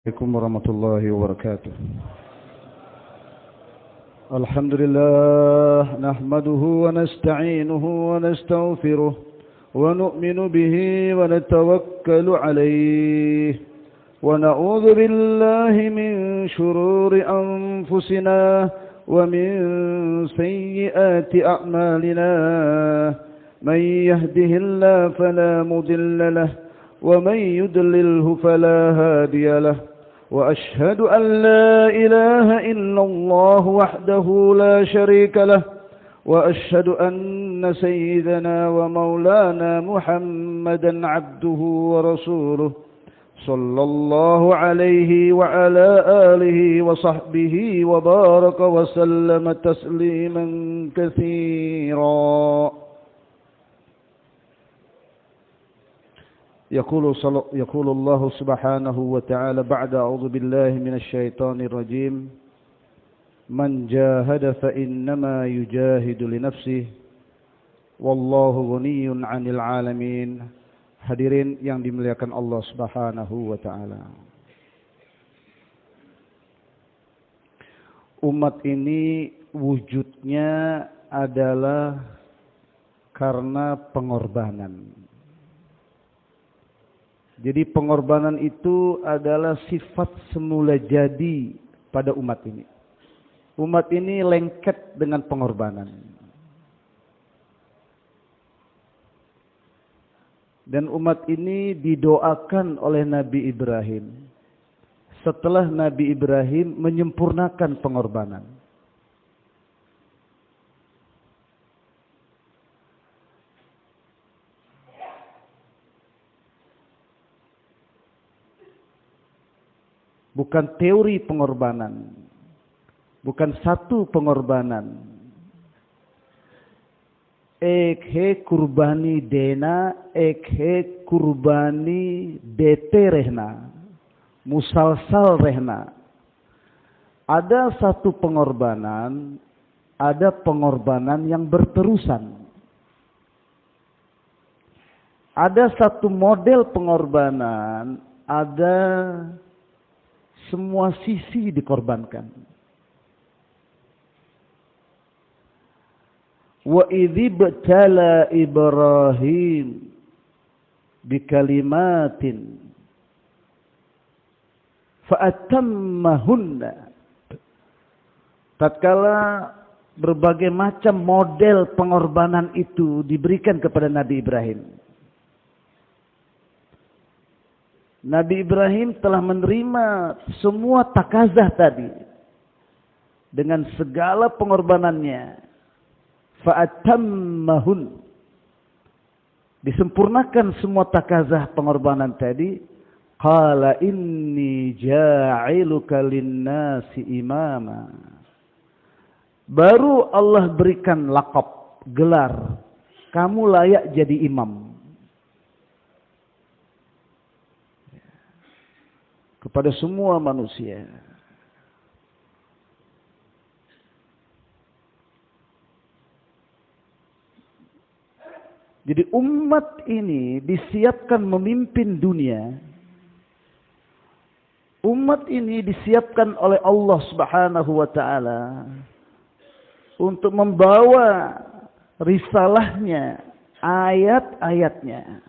عليكم ورحمة الله وبركاته. الحمد لله نحمده ونستعينه ونستغفره ونؤمن به ونتوكل عليه ونعوذ بالله من شرور أنفسنا ومن سيئات أعمالنا من يهده الله فلا مضل له ومن يضلله فلا هادي له وأشهد أن لا إله إلا الله وحده لا شريك له وأشهد أن سيدنا ومولانا محمدا عبده ورسوله صلى الله عليه وعلى آله وصحبه وبارك وسلم تسليما كثيرا. يقول الله سبحانه وتعالى بعد أعوذ بالله من الشيطان الرجيم من جاهد فإنما يجاهد لنفسه والله غني عن العالمين. Hadirin yang dimuliakan Allah Subhanahu wa taala. Umat ini wujudnya adalah karena pengorbanan. Jadi pengorbanan itu adalah sifat semula jadi pada umat ini. Umat ini lengket dengan pengorbanan. Dan umat ini didoakan oleh Nabi Ibrahim. Setelah Nabi Ibrahim menyempurnakan pengorbanan. Bukan teori pengorbanan. Bukan satu pengorbanan. Ekhe kurbani dena, ekhe kurbani dete rehna. Musalsal rehna. Ada satu pengorbanan, ada pengorbanan yang berterusan. Ada satu model pengorbanan, ada semua sisi dikorbankan. Wa idzibtala Ibrahim bikalimatin fa'atammahunna. Tatkala berbagai macam model pengorbanan itu diberikan kepada Nabi Ibrahim. Nabi Ibrahim telah menerima semua takazah tadi dengan segala pengorbanannya. Fa'atammahun, disempurnakan semua takazah pengorbanan tadi. Qala inni ja'iluka linnasi imama. Baru Allah berikan laqab, gelar, kamu layak jadi imam kepada semua manusia. Jadi umat ini disiapkan memimpin dunia. Umat ini disiapkan oleh Allah Subhanahu wa taala untuk membawa risalahnya, ayat-ayatnya.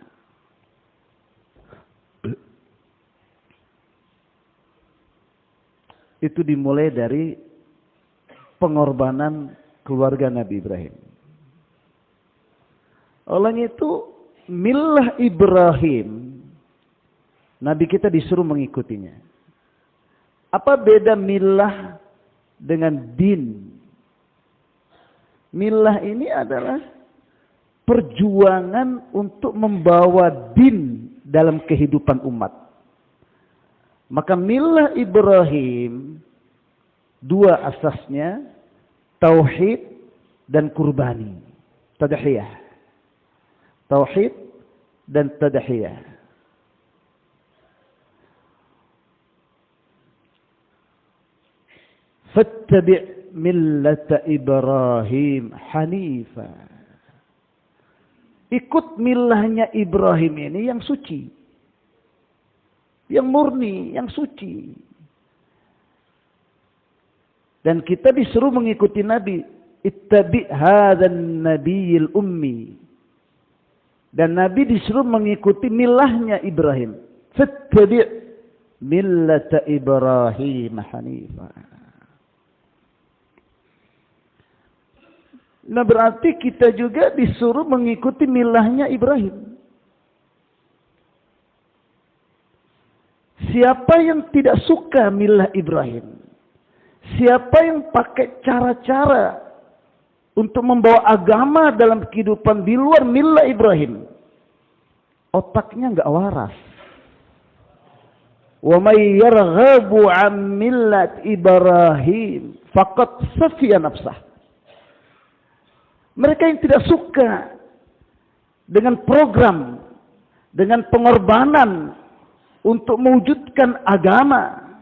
Itu dimulai dari pengorbanan keluarga Nabi Ibrahim. Oleh itu, millah Ibrahim, Nabi kita disuruh mengikutinya. Apa beda millah dengan din? Millah ini adalah perjuangan untuk membawa din dalam kehidupan umat. Maka millah Ibrahim, dua asasnya, tauhid dan kurbani, tadhiyah. Tauhid dan tadhiyah. Fattabi' millata Ibrahim hanifa. Ikut millahnya Ibrahim ini yang suci. yang murni, yang suci. Dan kita disuruh mengikuti Nabi. Ittabi' hadzan nabiyil ummi. Dan Nabi disuruh mengikuti milahnya Ibrahim. Fattabi' millata Ibrahim hanifah. Nah berarti kita juga disuruh mengikuti milahnya Ibrahim. Siapa yang tidak suka milah Ibrahim? Siapa yang pakai cara-cara untuk membawa agama dalam kehidupan di luar milah Ibrahim? Otaknya enggak waras. Wa may yarghabu 'an millat Ibrahim faqad safiya nafsah. Mereka yang tidak suka dengan program, dengan pengorbanan untuk mewujudkan agama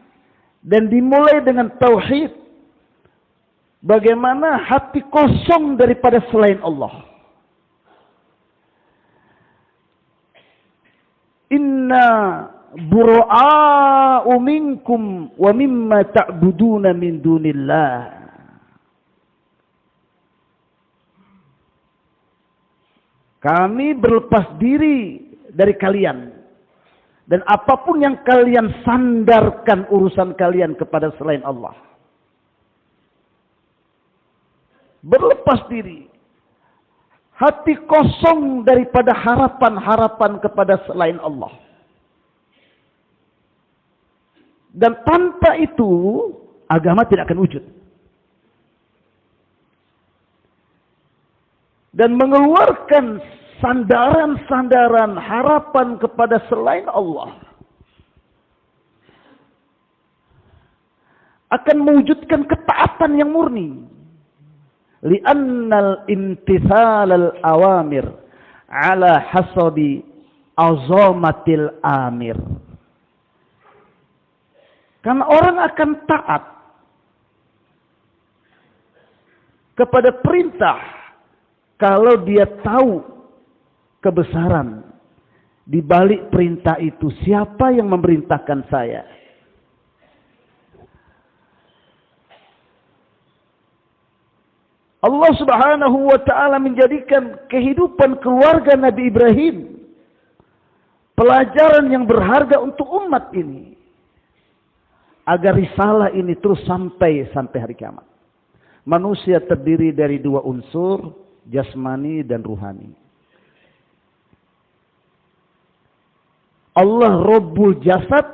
dan dimulai dengan tauhid, bagaimana hati kosong daripada selain Allah. Inna bura'a'u minkum wa mimma ta'buduna min dunillah. Kami berlepas diri dari kalian. Dan apapun yang kalian sandarkan urusan kalian kepada selain Allah. Berlepas diri. Hati kosong daripada harapan-harapan kepada selain Allah. Dan tanpa itu, agama tidak akan wujud. Dan mengeluarkan sandaran-sandaran harapan kepada selain Allah akan mewujudkan ketaatan yang murni. Li'annal imtithal al-awamir ala hasabi azamatil amir. Karena orang akan taat kepada perintah kalau dia tahu kebesaran di balik perintah itu. Siapa yang memerintahkan saya? Allah Subhanahu wa ta'ala menjadikan kehidupan keluarga Nabi Ibrahim pelajaran yang berharga untuk umat ini, agar risalah ini terus sampai hari kiamat. Manusia terdiri dari dua unsur, jasmani dan ruhani. Allah Rabbul Jasad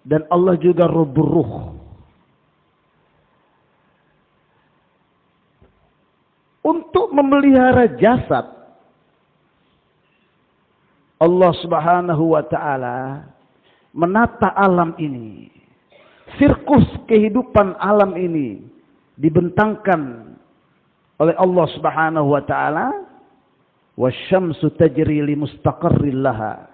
dan Allah juga Rabbul Ruh. Untuk memelihara jasad, Allah Subhanahu wa ta'ala menata alam ini. Sirkus kehidupan alam ini dibentangkan oleh Allah Subhanahu wa ta'ala. Wasyamsu tajri li mustaqarril laha.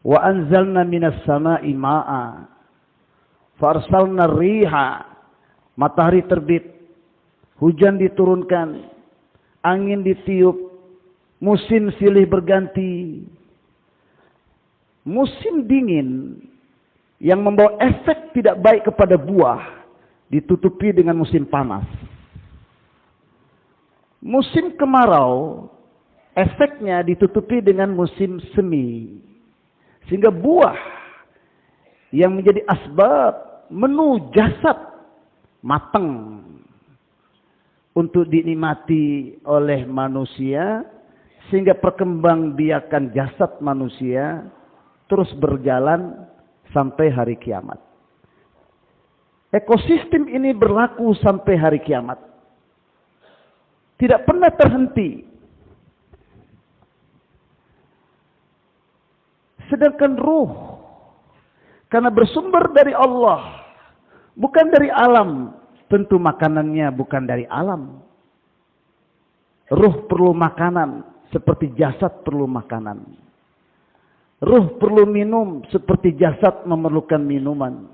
Wa anzalna minas sama'i ma'a. Farsalna riha. Matahari terbit. Hujan diturunkan. Angin ditiup. Musim silih berganti. Musim dingin yang membawa efek tidak baik kepada buah ditutupi dengan musim panas. Musim kemarau efeknya ditutupi dengan musim semi. Sehingga buah yang menjadi asbab menu jasad matang untuk dinikmati oleh manusia, sehingga perkembangbiakan jasad manusia terus berjalan sampai hari kiamat. Ekosistem ini berlaku sampai hari kiamat. Tidak pernah terhenti. Sedangkan ruh, karena bersumber dari Allah, bukan dari alam, tentu makanannya bukan dari alam. Ruh perlu makanan, seperti jasad perlu makanan. Ruh perlu minum, seperti jasad memerlukan minuman.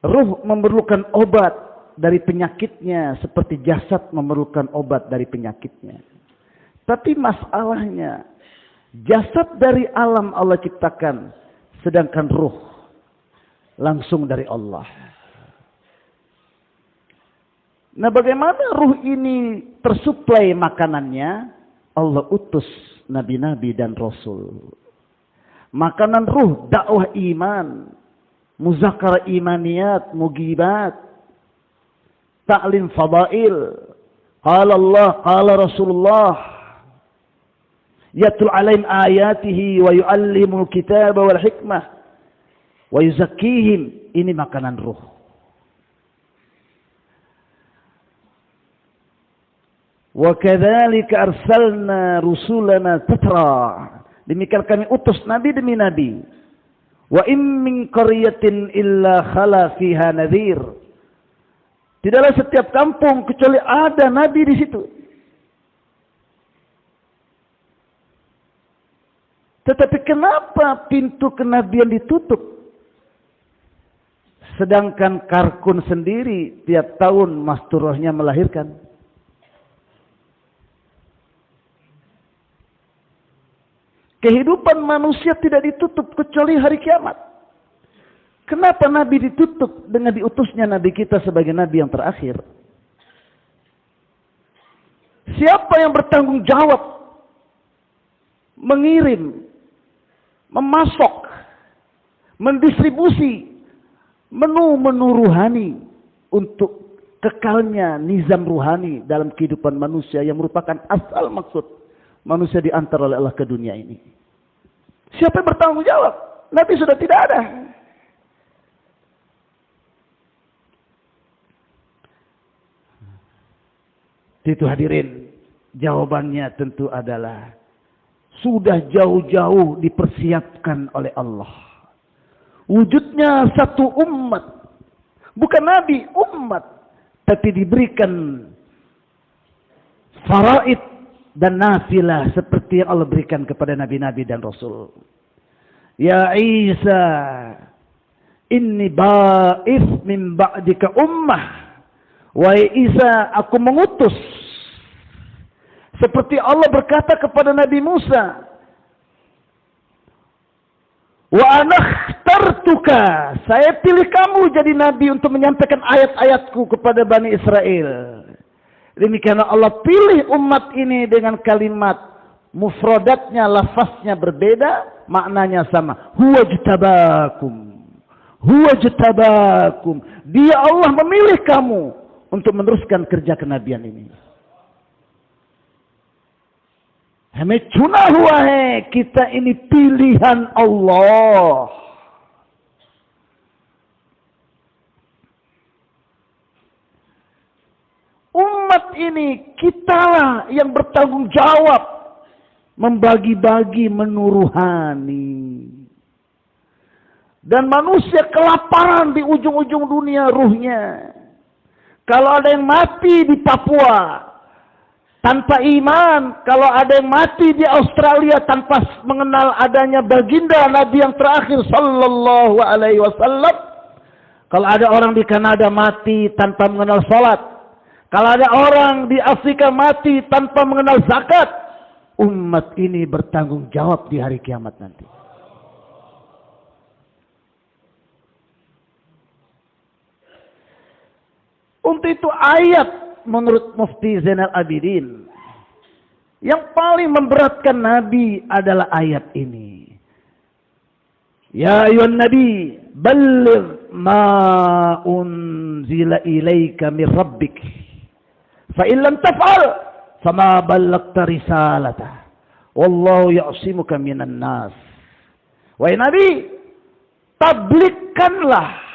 Ruh memerlukan obat dari penyakitnya, seperti jasad memerlukan obat dari penyakitnya. Tapi masalahnya, Jasad dari alam Allah ciptakan, sedangkan ruh langsung dari Allah. Nah, bagaimana ruh ini tersuplai makanannya? Allah utus nabi-nabi dan rasul. Makanan ruh, dakwah iman, muzakarah imaniyat, mugibat, ta'lim fadail, qala Allah, qala Rasulullah, yatul alaihim ayatihi wa yu'allimul kitaba wal hikmah wa yuzakkihim. Ini makanan ruh. Wa kadzalika arsalna rusulana tatra. Demikian kami utus nabi demi nabi. Wa in min qaryatin illa khala fiha nadhir. Tidaklah setiap kampung kecuali ada nabi di situ. Tetapi kenapa pintu kenabian ditutup? Sedangkan Karkun sendiri tiap tahun masturahnya melahirkan. Kehidupan manusia tidak ditutup kecuali hari kiamat. Kenapa Nabi ditutup dengan diutusnya Nabi kita sebagai Nabi yang terakhir? Siapa yang bertanggung jawab mengirim, memasok, mendistribusi menu-menu ruhani untuk kekalnya nizam ruhani dalam kehidupan manusia yang merupakan asal maksud manusia diantar oleh Allah ke dunia ini? Siapa yang bertanggung jawab? Nabi sudah tidak ada. Itu hadirin, jawabannya tentu adalah sudah jauh-jauh dipersiapkan oleh Allah. Wujudnya satu umat, bukan nabi, umat, tapi diberikan faraid dan nafilah seperti yang Allah berikan kepada nabi-nabi dan rasul. Ya Isa, inni ba'its min ba'dika ummah. Wahai Isa, aku mengutus. Seperti Allah berkata kepada Nabi Musa, wa anakhtartuka, saya pilih kamu jadi nabi untuk menyampaikan ayat-ayatku kepada Bani Israel. Demikianlah Allah pilih umat ini dengan kalimat mufradatnya, lafaznya berbeda, maknanya sama. Huwa jtabakum. Huwa jtabakum. Dia Allah memilih kamu untuk meneruskan kerja kenabian ini. Hamecuna huwahe, kita ini pilihan Allah. Umat ini kitalah yang bertanggung jawab membagi-bagi menu ruhani. Dan manusia kelaparan di ujung-ujung dunia ruhnya. Kalau ada yang mati di Papua tanpa iman, kalau ada yang mati di Australia tanpa mengenal adanya baginda Nabi yang terakhir sallallahu alaihi wasallam, kalau ada orang di Kanada mati tanpa mengenal salat, kalau ada orang di Afrika mati tanpa mengenal zakat, umat ini bertanggung jawab di hari kiamat nanti. Untuk itu ayat menurut Mufti Zainal Abidin yang paling memberatkan Nabi adalah ayat ini. Ya ayyuhan nabi, balligh ma unzila ilaika min rabbik. Fa in lam taf'al fama ballaghta risalatah. Wallahu ya'simuka minan nas. Wahai Nabi, tabligkanlah,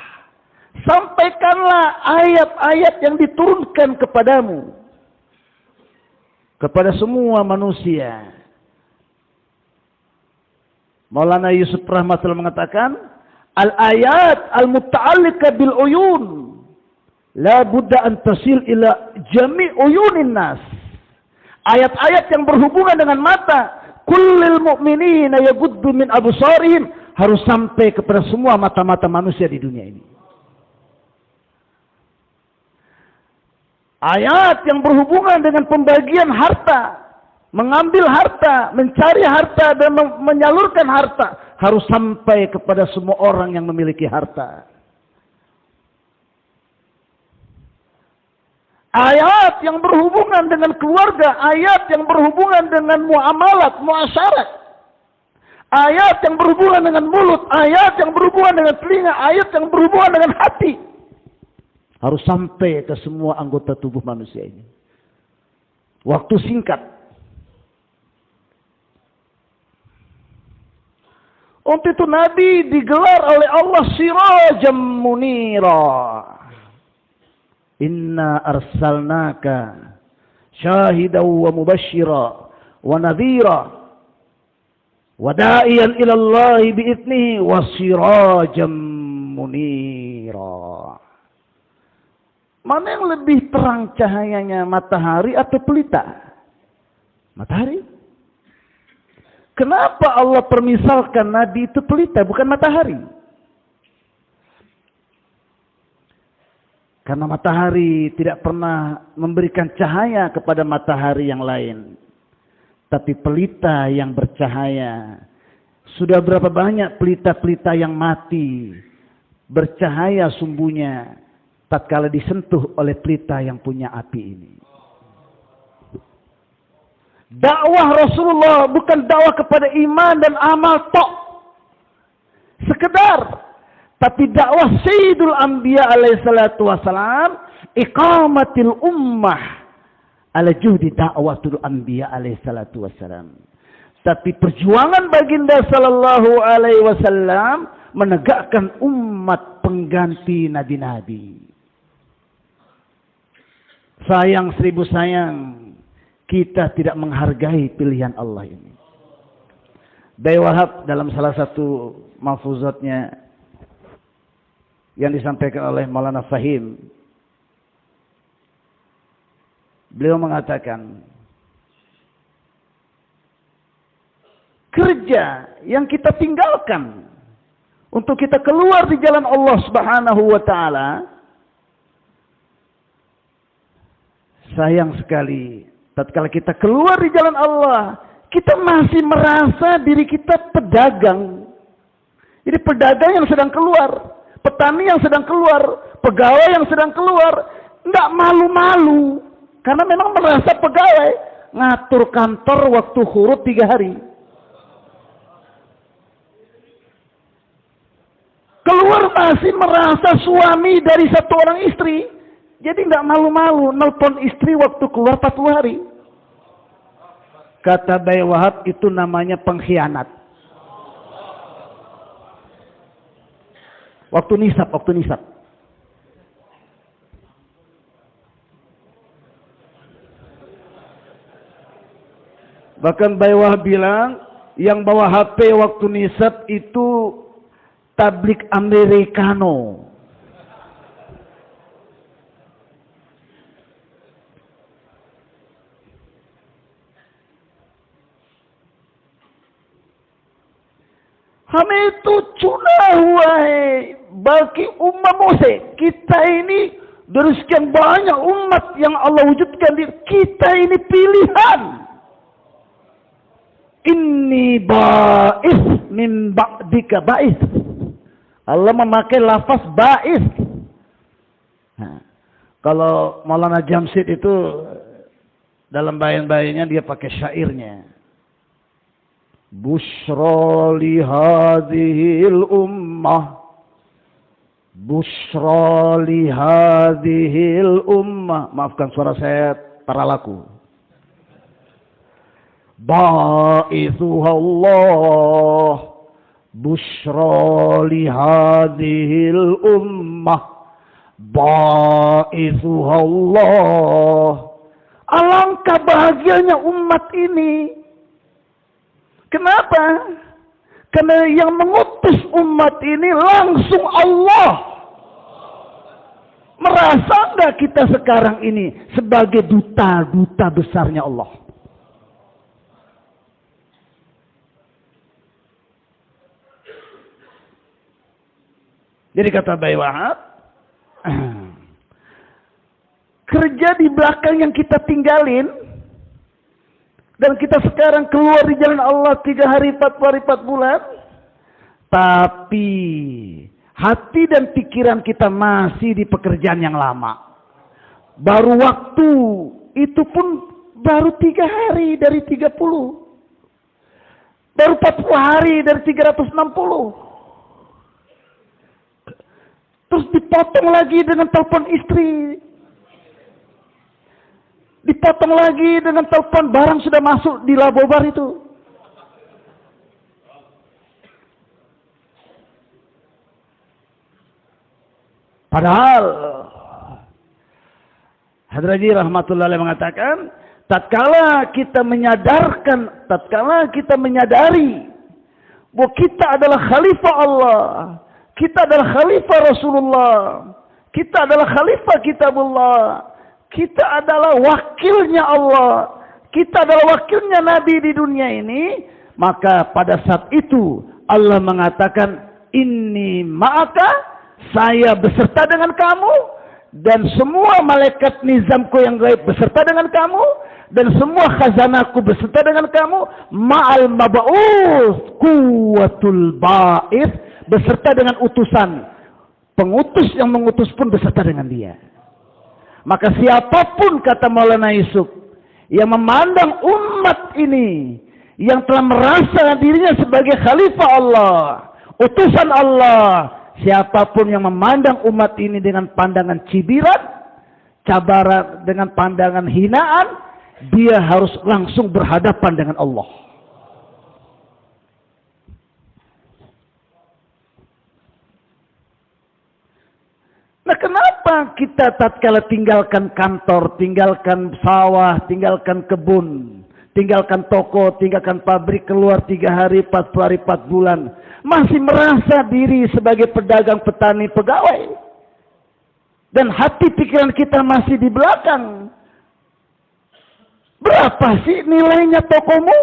sampaikanlah ayat-ayat yang diturunkan kepadamu kepada semua manusia. Maulana Yusuf Rahmatullah mengatakan, al-ayat al-muta'alliqa bil uyun la budda an tasil ila jami' uyunin nas. Ayat-ayat yang berhubungan dengan mata, kullil mu'minina yaghuddu min absarihim, harus sampai kepada semua mata-mata manusia di dunia ini. Ayat yang berhubungan dengan pembagian harta, mengambil harta, mencari harta dan menyalurkan harta harus sampai kepada semua orang yang memiliki harta. Ayat yang berhubungan dengan keluarga, ayat yang berhubungan dengan muamalat, muasyarat, ayat yang berhubungan dengan mulut, ayat yang berhubungan dengan telinga, ayat yang berhubungan dengan hati, harus sampai ke semua anggota tubuh manusia ini. Waktu singkat. Untuk itu Nabi digelar oleh Allah sirajam munira. Inna arsalnaka syahidan wa mubashshira wa nadhira wa da'iyan ila Allah bi'idnihi wa sirajam munira. Mana yang lebih terang cahayanya, matahari atau pelita? Matahari. Kenapa Allah permisalkan Nabi itu pelita bukan matahari? Karena matahari tidak pernah memberikan cahaya kepada matahari yang lain. Tapi pelita yang bercahaya. Sudah berapa banyak pelita-pelita yang mati, bercahaya sumbunya, tatkala disentuh oleh pelita yang punya api ini. Dakwah Rasulullah bukan dakwah kepada iman dan amal tok. Sekedar. Tapi dakwah Sayyidul Anbiya alaihissalatu wassalam, iqamatil ummah ala juhdi da'watul Anbiya alaihissalatu wassalam. Tapi perjuangan baginda sallallahu alaihi wasallam menegakkan umat pengganti nabi-nabi. Sayang seribu sayang, kita tidak menghargai pilihan Allah ini. Dai Wahab dalam salah satu mahfuzatnya yang disampaikan oleh Maulana Fahim, beliau mengatakan, kerja yang kita tinggalkan untuk kita keluar di jalan Allah Subhanahu wa taala, sayang sekali tatkala kita keluar di jalan Allah, kita masih merasa diri kita pedagang. Jadi pedagang yang sedang keluar, petani yang sedang keluar, pegawai yang sedang keluar, enggak malu-malu. Karena memang merasa pegawai, ngatur kantor waktu huruf 3 hari. Keluar masih merasa suami dari 1 orang istri. Jadi enggak malu-malu, nelpon istri waktu keluar 40 hari. Kata Dai Wahab, itu namanya pengkhianat. Waktu nisab. Bahkan Dai Wahab bilang, yang bawa HP waktu nisab itu tablik Americano. Hame itu cuna huai bagi umat Mose. Kita ini dari sekian banyak umat yang Allah wujudkan, kita ini pilihan. Inni ba'is min ba'dika ba'is. Allah memakai lafaz ba'is. Nah, kalau Maulana Jamsid itu dalam bayan-bayannya dia pakai syairnya. Bushra li hadhil ummah, bushra li hadhil ummah. Maafkan suara saya paralaku. Ba'ithuha Allah, bushra li hadhil ummah, ba'ithuha Allah. Alangkah bahagianya umat ini. Kenapa? Karena yang mengutus umat ini langsung Allah. Merasa enggak kita sekarang ini sebagai duta-duta besarnya Allah? Jadi kata Dai Wahab, kerja di belakang yang kita tinggalin, Dan kita sekarang keluar di jalan Allah 3 hari, 4 hari, 4 bulan. Tapi hati dan pikiran kita masih di pekerjaan yang lama. Baru waktu itu pun baru 3 hari dari 30. Baru 40 hari dari 360. Terus dipotong lagi dengan telepon istri. Dipotong lagi dengan telepon barang sudah masuk di labobar itu. Padahal Hadraji rahmatullahi alaih mengatakan, tatkala kita menyadari bahwa kita adalah khalifah Allah, kita adalah khalifah Rasulullah, kita adalah khalifah kitabullah, kita adalah wakilnya Allah, kita adalah wakilnya Nabi di dunia ini, maka pada saat itu Allah mengatakan, inni ma'aka, saya beserta dengan kamu, dan semua malaikat nizamku yang gaib beserta dengan kamu, dan semua khazanahku beserta dengan kamu, ma'al mab'us kuwatul ba'is, beserta dengan utusan. Pengutus yang mengutus pun beserta dengan dia. Maka siapapun, kata Maulana Yusuf, yang memandang umat ini, yang telah merasa dirinya sebagai khalifah Allah, utusan Allah, siapapun yang memandang umat ini dengan pandangan cibiran, cabaran, dengan pandangan hinaan, dia harus langsung berhadapan dengan Allah. Nah, kenapa kita tatkala tinggalkan kantor, tinggalkan sawah, tinggalkan kebun, tinggalkan toko, tinggalkan pabrik, keluar 3 hari, 4 hari, 4 bulan, masih merasa diri sebagai pedagang, petani, pegawai, dan hati pikiran kita masih di belakang? Berapa sih nilainya tokomu?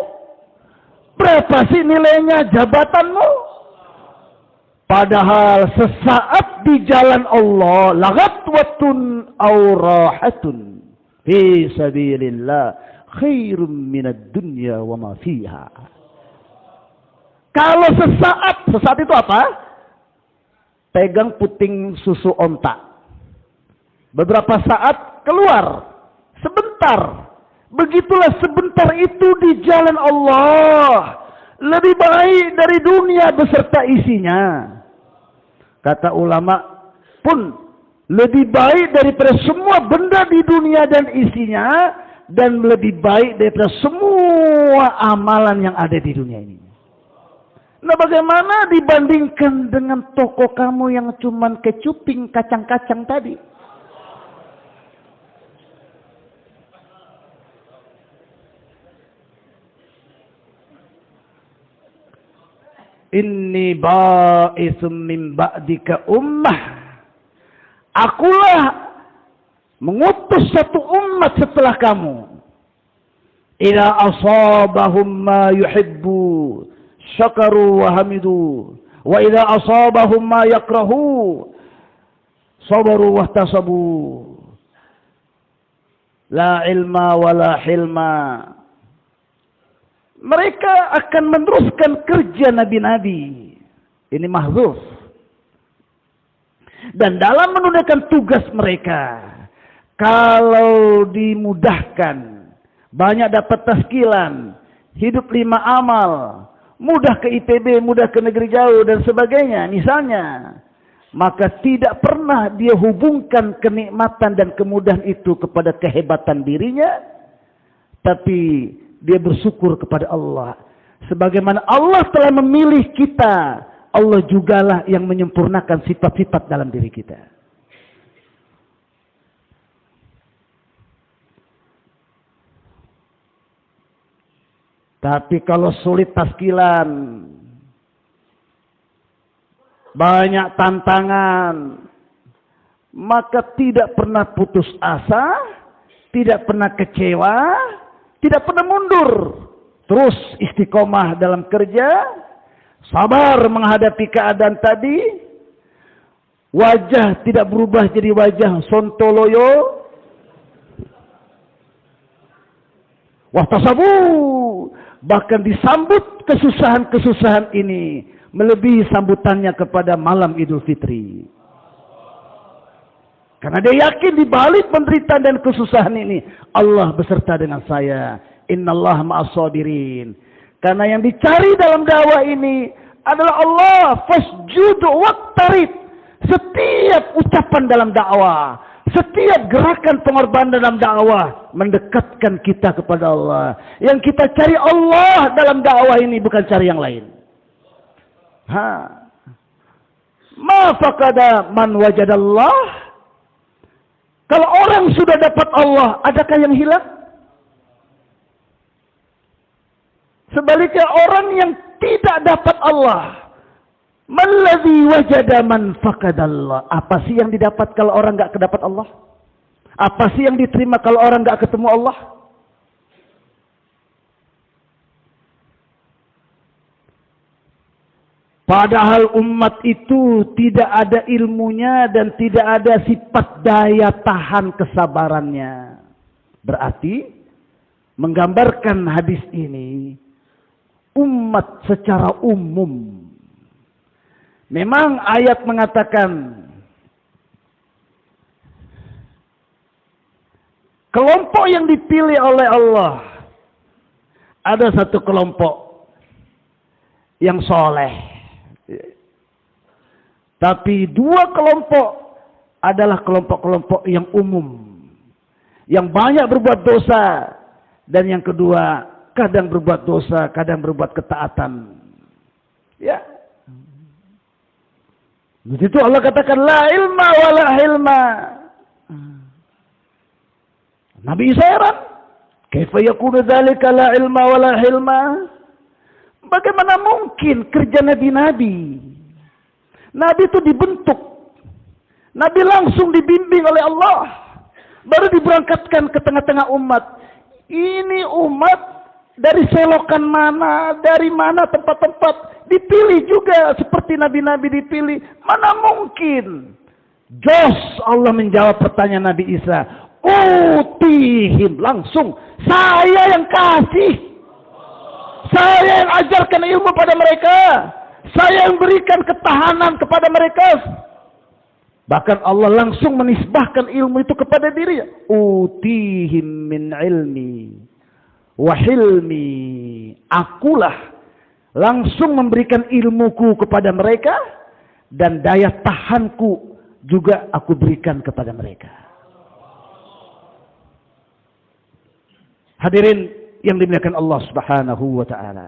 Berapa sih nilainya jabatanmu? Padahal sesaat di jalan Allah, lagatwatun aurahatun fi sabilillah khairum minad dunya wa ma fiha. Kalau sesaat itu apa? Pegang puting susu onta. Beberapa saat keluar, sebentar. Begitulah sebentar itu di jalan Allah, lebih baik dari dunia beserta isinya. Kata ulama pun, lebih baik daripada semua benda di dunia dan isinya, dan lebih baik daripada semua amalan yang ada di dunia ini. Nah, bagaimana dibandingkan dengan toko kamu yang cuman kecuping kacang-kacang tadi? Inni ba'itsum min ba'dika ummah. Akulah mengutus satu umat setelah kamu. Idza asabahum ma yuhibbu syakaru wa hamidu, wa idza asabahum ma yakrahu sabaru wa tasabu. La ilma wa la hilma. Mereka akan meneruskan kerja nabi-nabi. Ini mahdzuf. Dan dalam menunaikan tugas mereka, kalau dimudahkan, banyak dapat taskilan, hidup 5 amal, mudah ke IPB, mudah ke negeri jauh, dan sebagainya, misalnya, maka tidak pernah dia hubungkan kenikmatan dan kemudahan itu kepada kehebatan dirinya, tapi dia bersyukur kepada Allah. Sebagaimana Allah telah memilih kita, Allah jugalah yang menyempurnakan sifat-sifat dalam diri kita. Tapi kalau sulit taskilan, banyak tantangan, maka tidak pernah putus asa, tidak pernah kecewa, tidak pernah mundur. Terus istiqomah dalam kerja, sabar menghadapi keadaan tadi, wajah tidak berubah jadi wajah sontoloyo, Wahtasabu, bahkan disambut kesusahan-kesusahan ini melebihi sambutannya kepada malam Idul Fitri. Karena dia yakin di balik penderitaan dan kesusahan ini Allah beserta dengan saya. Innallaha ma'as-sabirin. Karena yang dicari dalam dakwah ini adalah Allah. Fasjud waqtarib. Setiap ucapan dalam dakwah, setiap gerakan pengorbanan dalam dakwah mendekatkan kita kepada Allah. Yang kita cari Allah dalam dakwah ini, bukan cari yang lain. Ma faqada man wajadallah. Kalau orang sudah dapat Allah, adakah yang hilang? Sebaliknya orang yang tidak dapat Allah, malladzi wajada man faqadallah. Apa sih yang didapat kalau orang enggak kedapat Allah? Apa sih yang diterima kalau orang enggak ketemu Allah? Padahal umat itu tidak ada ilmunya dan tidak ada sifat daya tahan kesabarannya. Berarti menggambarkan hadis ini umat secara umum. Memang ayat mengatakan kelompok yang dipilih oleh Allah, ada satu kelompok yang soleh. Tapi dua kelompok adalah kelompok-kelompok yang umum, yang banyak berbuat dosa, dan yang kedua kadang berbuat dosa, kadang berbuat ketaatan. Ya. Di situ Allah katakan la ilma wala hilma. Nabi Isa heran, kaifa yakunu dzalika la ilma wala hilma? Bagaimana mungkin kerja nabi-nabi? Nabi itu dibentuk. Nabi langsung dibimbing oleh Allah. Baru diberangkatkan ke tengah-tengah umat. Ini umat dari selokan mana, dari mana tempat-tempat. Dipilih juga seperti nabi-nabi dipilih. Mana mungkin? Jos Allah menjawab pertanyaan Nabi Isa. Utihim, langsung. Saya yang kasih. Saya yang ajarkan ilmu pada mereka. Saya yang berikan ketahanan kepada mereka. Bahkan Allah langsung menisbahkan ilmu itu kepada dirinya. Utihim min ilmi wa hilmi. Akulah langsung memberikan ilmuku kepada mereka. Dan daya tahanku juga aku berikan kepada mereka. Hadirin yang dimuliakan Allah Subhanahu wa ta'ala.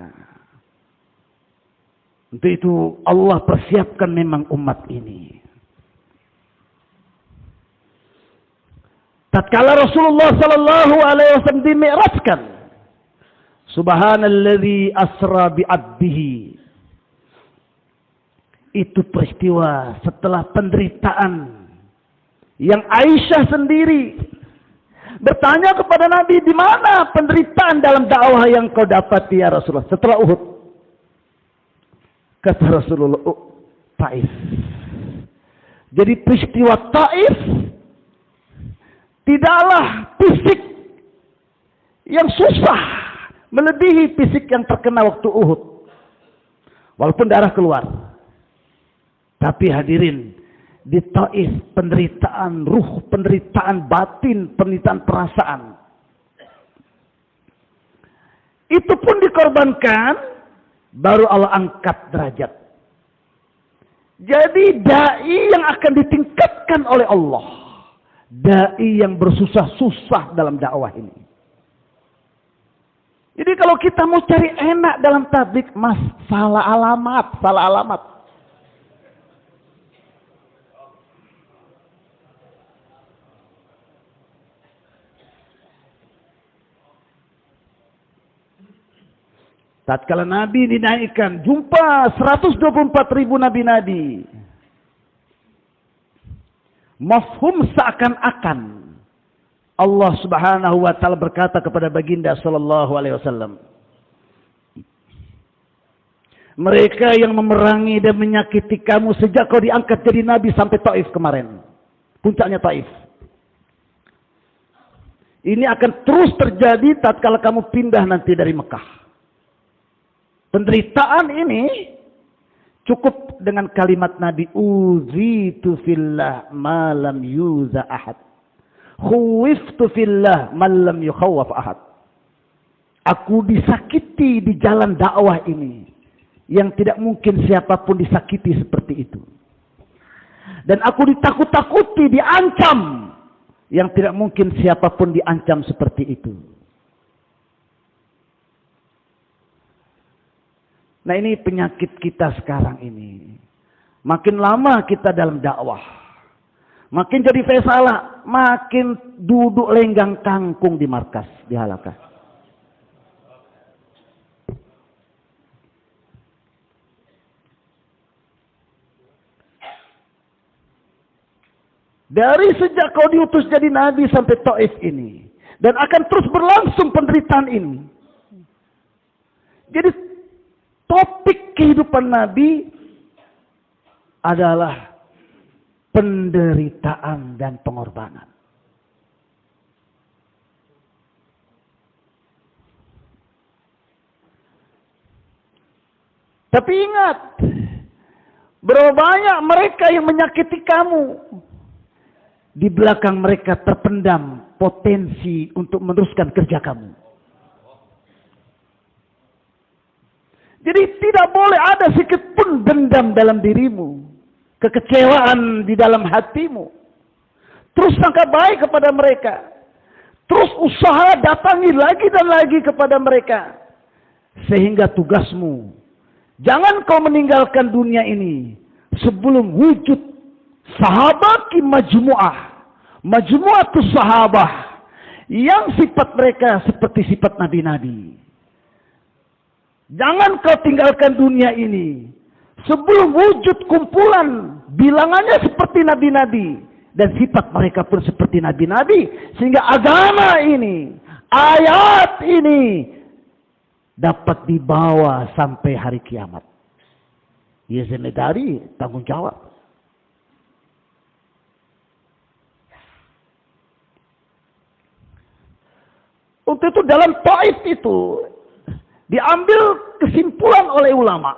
Untuk itu Allah persiapkan memang umat ini. Tatkala Rasulullah sallallahu alaihi wasallam dimi'rajkan, subhanalladzi asra bi'abdihi. Itu peristiwa setelah penderitaan yang Aisyah sendiri bertanya kepada Nabi, di mana penderitaan dalam dakwah yang kau dapat ya Rasulullah setelah Uhud? Kata Rasulullah, Taif. Jadi peristiwa Taif tidaklah fisik yang susah melebihi fisik yang terkena waktu Uhud. Walaupun darah keluar. Tapi hadirin, di Taif penderitaan ruh, penderitaan batin, penderitaan perasaan. Itu pun dikorbankan. Baru Allah angkat derajat. Jadi dai yang akan ditingkatkan oleh Allah. Dai yang bersusah-susah dalam dakwah ini. Jadi kalau kita mau cari enak dalam tabligh, mas, salah alamat, salah alamat. Tatkala Nabi dinaikkan, jumpa 124.000 nabi-nabi. Mafhum seakan-akan Allah Subhanahu wa taala berkata kepada baginda sallallahu alaihi wasallam, mereka yang memerangi dan menyakiti kamu sejak kau diangkat jadi nabi sampai Taif kemarin. Puncaknya Taif. Ini akan terus terjadi tatkala kamu pindah nanti dari Mekah. Penderitaan ini cukup dengan kalimat Nabi, uzitu fillah ma lam yuza ahad. Khuwiftu fillah ma lam yukhawwaf ahad. Aku disakiti di jalan dakwah ini yang tidak mungkin siapapun disakiti seperti itu. Dan aku ditakut-takuti, diancam yang tidak mungkin siapapun diancam seperti itu. Nah, ini penyakit kita sekarang ini. Makin lama kita dalam dakwah, makin jadi fasalah, makin duduk lenggang kangkung di markas, di halaqah. Dari sejak kau diutus jadi nabi sampai Taif ini. Dan akan terus berlangsung penderitaan ini. Jadi topik kehidupan nabi adalah penderitaan dan pengorbanan. Tapi ingat, berapa banyak mereka yang menyakiti kamu. Di belakang mereka terpendam potensi untuk meneruskan kerja kamu. Jadi tidak boleh ada sedikit pun dendam dalam dirimu. Kekecewaan di dalam hatimu. Terus sangka baik kepada mereka. Terus usaha datangi lagi dan lagi kepada mereka. Sehingga tugasmu, jangan kau meninggalkan dunia ini sebelum wujud sahabat majmu'atus sahabah yang sifat mereka seperti sifat nabi-nabi. Jangan kau tinggalkan dunia ini sebelum wujud kumpulan bilangannya seperti nabi-nabi dan sifat mereka pun seperti nabi-nabi, sehingga agama ini, ayat ini dapat dibawa sampai hari kiamat. Ya, zimedari, tanggung jawab. Untuk itu dalam Taif itu diambil kesimpulan oleh ulama.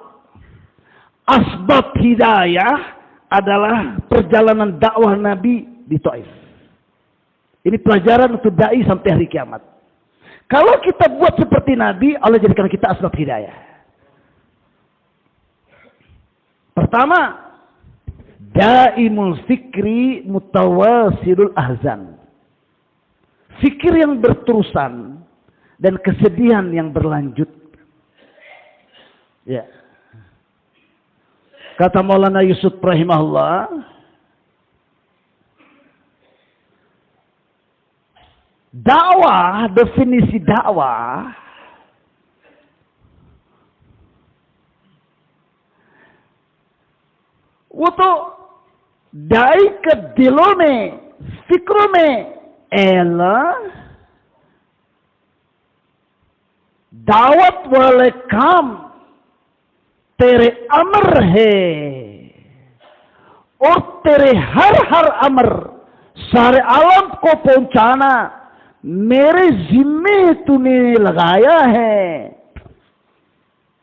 Asbab hidayah adalah perjalanan dakwah Nabi di Taif. Ini pelajaran untuk dai sampai hari kiamat. Kalau kita buat seperti Nabi, Allah jadikan kita asbab hidayah. Pertama, daimul fikri mutawasilul ahzan. Fikir yang berterusan dan kesedihan yang berlanjut. Ya. Kata Maulana Yusuf rahimahullah, dakwah, definisi dakwah untuk dai ke dilone fikrone ela दावत वाले काम तेरे अमर है और तेरे हर हर अमर सारे आलम को पहुंचाना मेरे जिम्मे तूने लगाया है.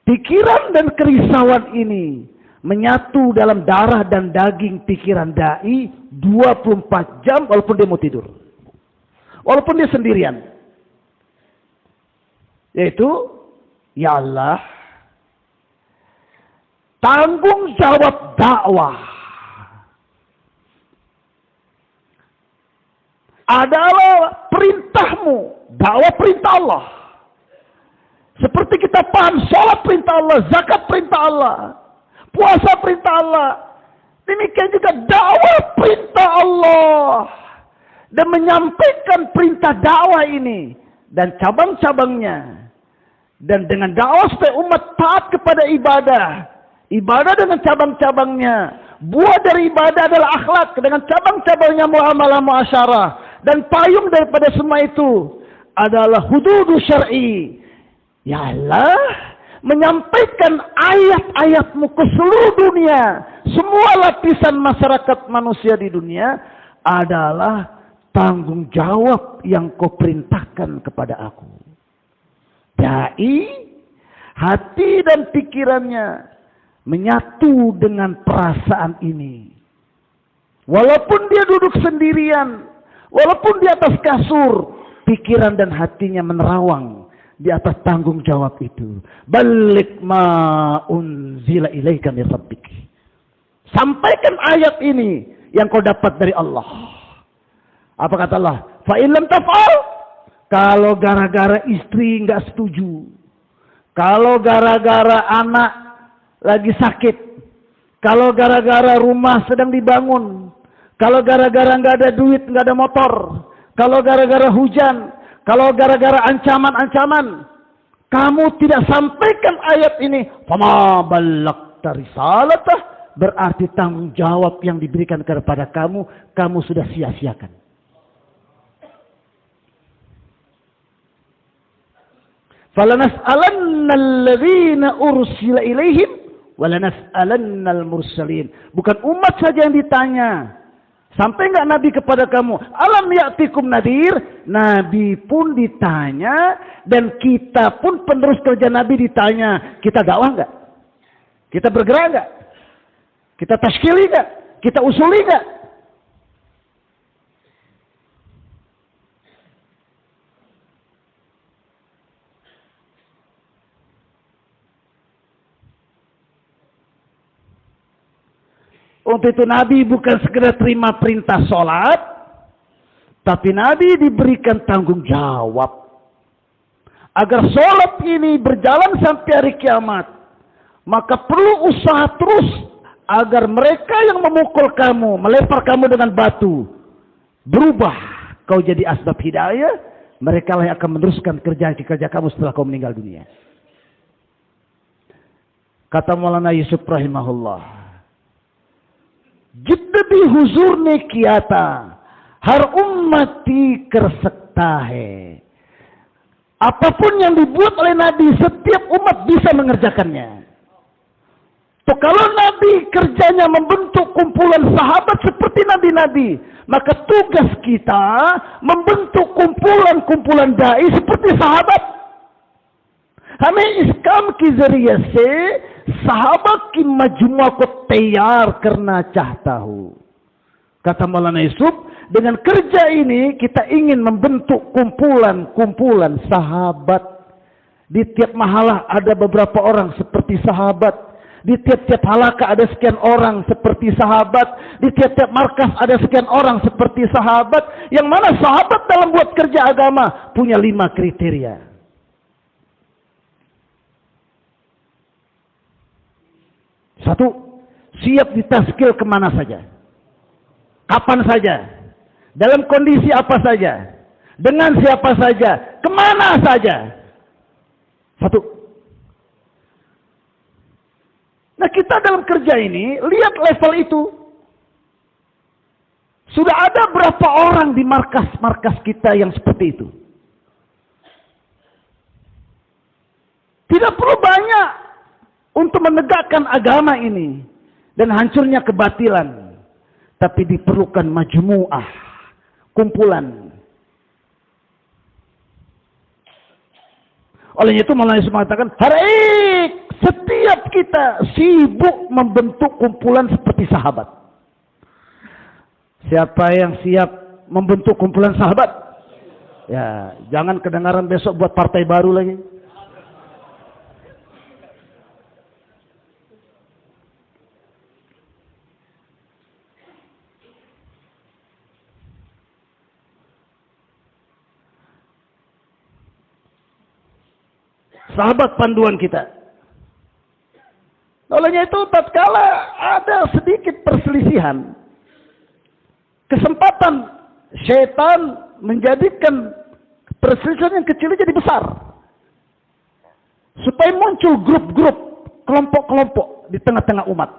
Pikiran dan kerisauan ini menyatu dalam darah dan daging pikiran dai 24 jam walaupun dia mau tidur. Walaupun dia sendirian. Yaitu, ya Allah, tanggung jawab dakwah adalah perintahmu. Dakwah perintah Allah. Seperti kita paham sholat perintah Allah, zakat perintah Allah, puasa perintah Allah. Demikian juga dakwah perintah Allah. Dan menyampaikan perintah dakwah ini dan cabang-cabangnya. Dan dengan dakwah supaya umat taat kepada ibadah. Ibadah dengan cabang-cabangnya. Buah dari ibadah adalah akhlak. Dengan cabang-cabangnya muamalah muasyarah. Dan payung daripada semua itu adalah hududu syar'i. Ya Allah, menyampaikan ayat-ayatmu ke seluruh dunia. Semua lapisan masyarakat manusia di dunia adalah tanggung jawab yang kau perintahkan kepada aku. Dai, hati dan pikirannya menyatu dengan perasaan ini. Walaupun dia duduk sendirian, walaupun di atas kasur, pikiran dan hatinya menerawang di atas tanggung jawab itu. Balik ma unzila ilaika min rabbik. Sampaikan ayat ini yang kau dapat dari Allah. Apa kata Allah? Fa in lam taf'al, kalau gara-gara istri enggak setuju, kalau gara-gara anak lagi sakit, kalau gara-gara rumah sedang dibangun, kalau gara-gara enggak ada duit, enggak ada motor, kalau gara-gara hujan, kalau gara-gara ancaman-ancaman, kamu tidak sampaikan ayat ini, fama ballagta risalatah, berarti tanggung jawab yang diberikan kepada kamu, kamu sudah sia-siakan. Falanas'alanna alladhina ursila ilaihim walanas'alanna al-mursalin. Bukan umat saja yang ditanya. Sampai enggak Nabi kepada kamu? Alam ya'tikum nadir? Nabi pun ditanya, dan kita pun penerus kerja Nabi ditanya. Kita dakwah enggak? Kita bergerak enggak? Kita tashkili enggak? Kita usuli enggak? Untuk itu Nabi bukan sekedar terima perintah sholat, tapi Nabi diberikan tanggung jawab. Agar sholat ini berjalan sampai hari kiamat, maka perlu usaha terus agar mereka yang memukul kamu, melempar kamu dengan batu, berubah. Kau jadi asbab hidayah, mereka lah yang akan meneruskan kerja kamu setelah kau meninggal dunia. Kata Maulana Yusuf rahimahullah, जितने भी हुजूर ने किया था हर उम्मती कर सकता है. Apapun yang dibuat oleh Nabi, setiap umat bisa mengerjakannya. So, kalau Nabi kerjanya membentuk kumpulan sahabat seperti Nabi-Nabi, maka tugas kita membentuk kumpulan-kumpulan dai seperti sahabat. हमें इस काम की जरिए से sahabat की मजमुआ को तैयार करना चाहता हूँ. Kata Maulana Yusuf, dengan kerja ini kita ingin membentuk kumpulan-kumpulan sahabat. Di tiap mahalah ada beberapa orang seperti sahabat. Di tiap-tiap halaka ada sekian orang seperti sahabat. Di tiap-tiap markas ada sekian orang seperti sahabat. Yang mana sahabat dalam buat kerja agama punya 5 kriteria. Satu, siap ditaskil kemana saja, kapan saja, dalam kondisi apa saja, dengan siapa saja, kemana saja. Satu. Nah, kita dalam kerja ini lihat level itu. Sudah ada berapa orang di markas-markas kita yang seperti itu? Tidak perlu banyak untuk menegakkan agama ini dan hancurnya kebatilan, tapi diperlukan majmu'ah, kumpulan. Oleh itu Maulana Yusuf mengatakan, hari setiap kita sibuk membentuk kumpulan seperti sahabat. Siapa yang siap membentuk kumpulan sahabat? Ya, jangan kedengaran besok buat partai baru lagi. Sahabat panduan kita. Olehnya itu tatkala ada sedikit perselisihan, kesempatan syaitan menjadikan perselisihan yang kecil jadi besar. Supaya muncul grup-grup, kelompok-kelompok di tengah-tengah umat.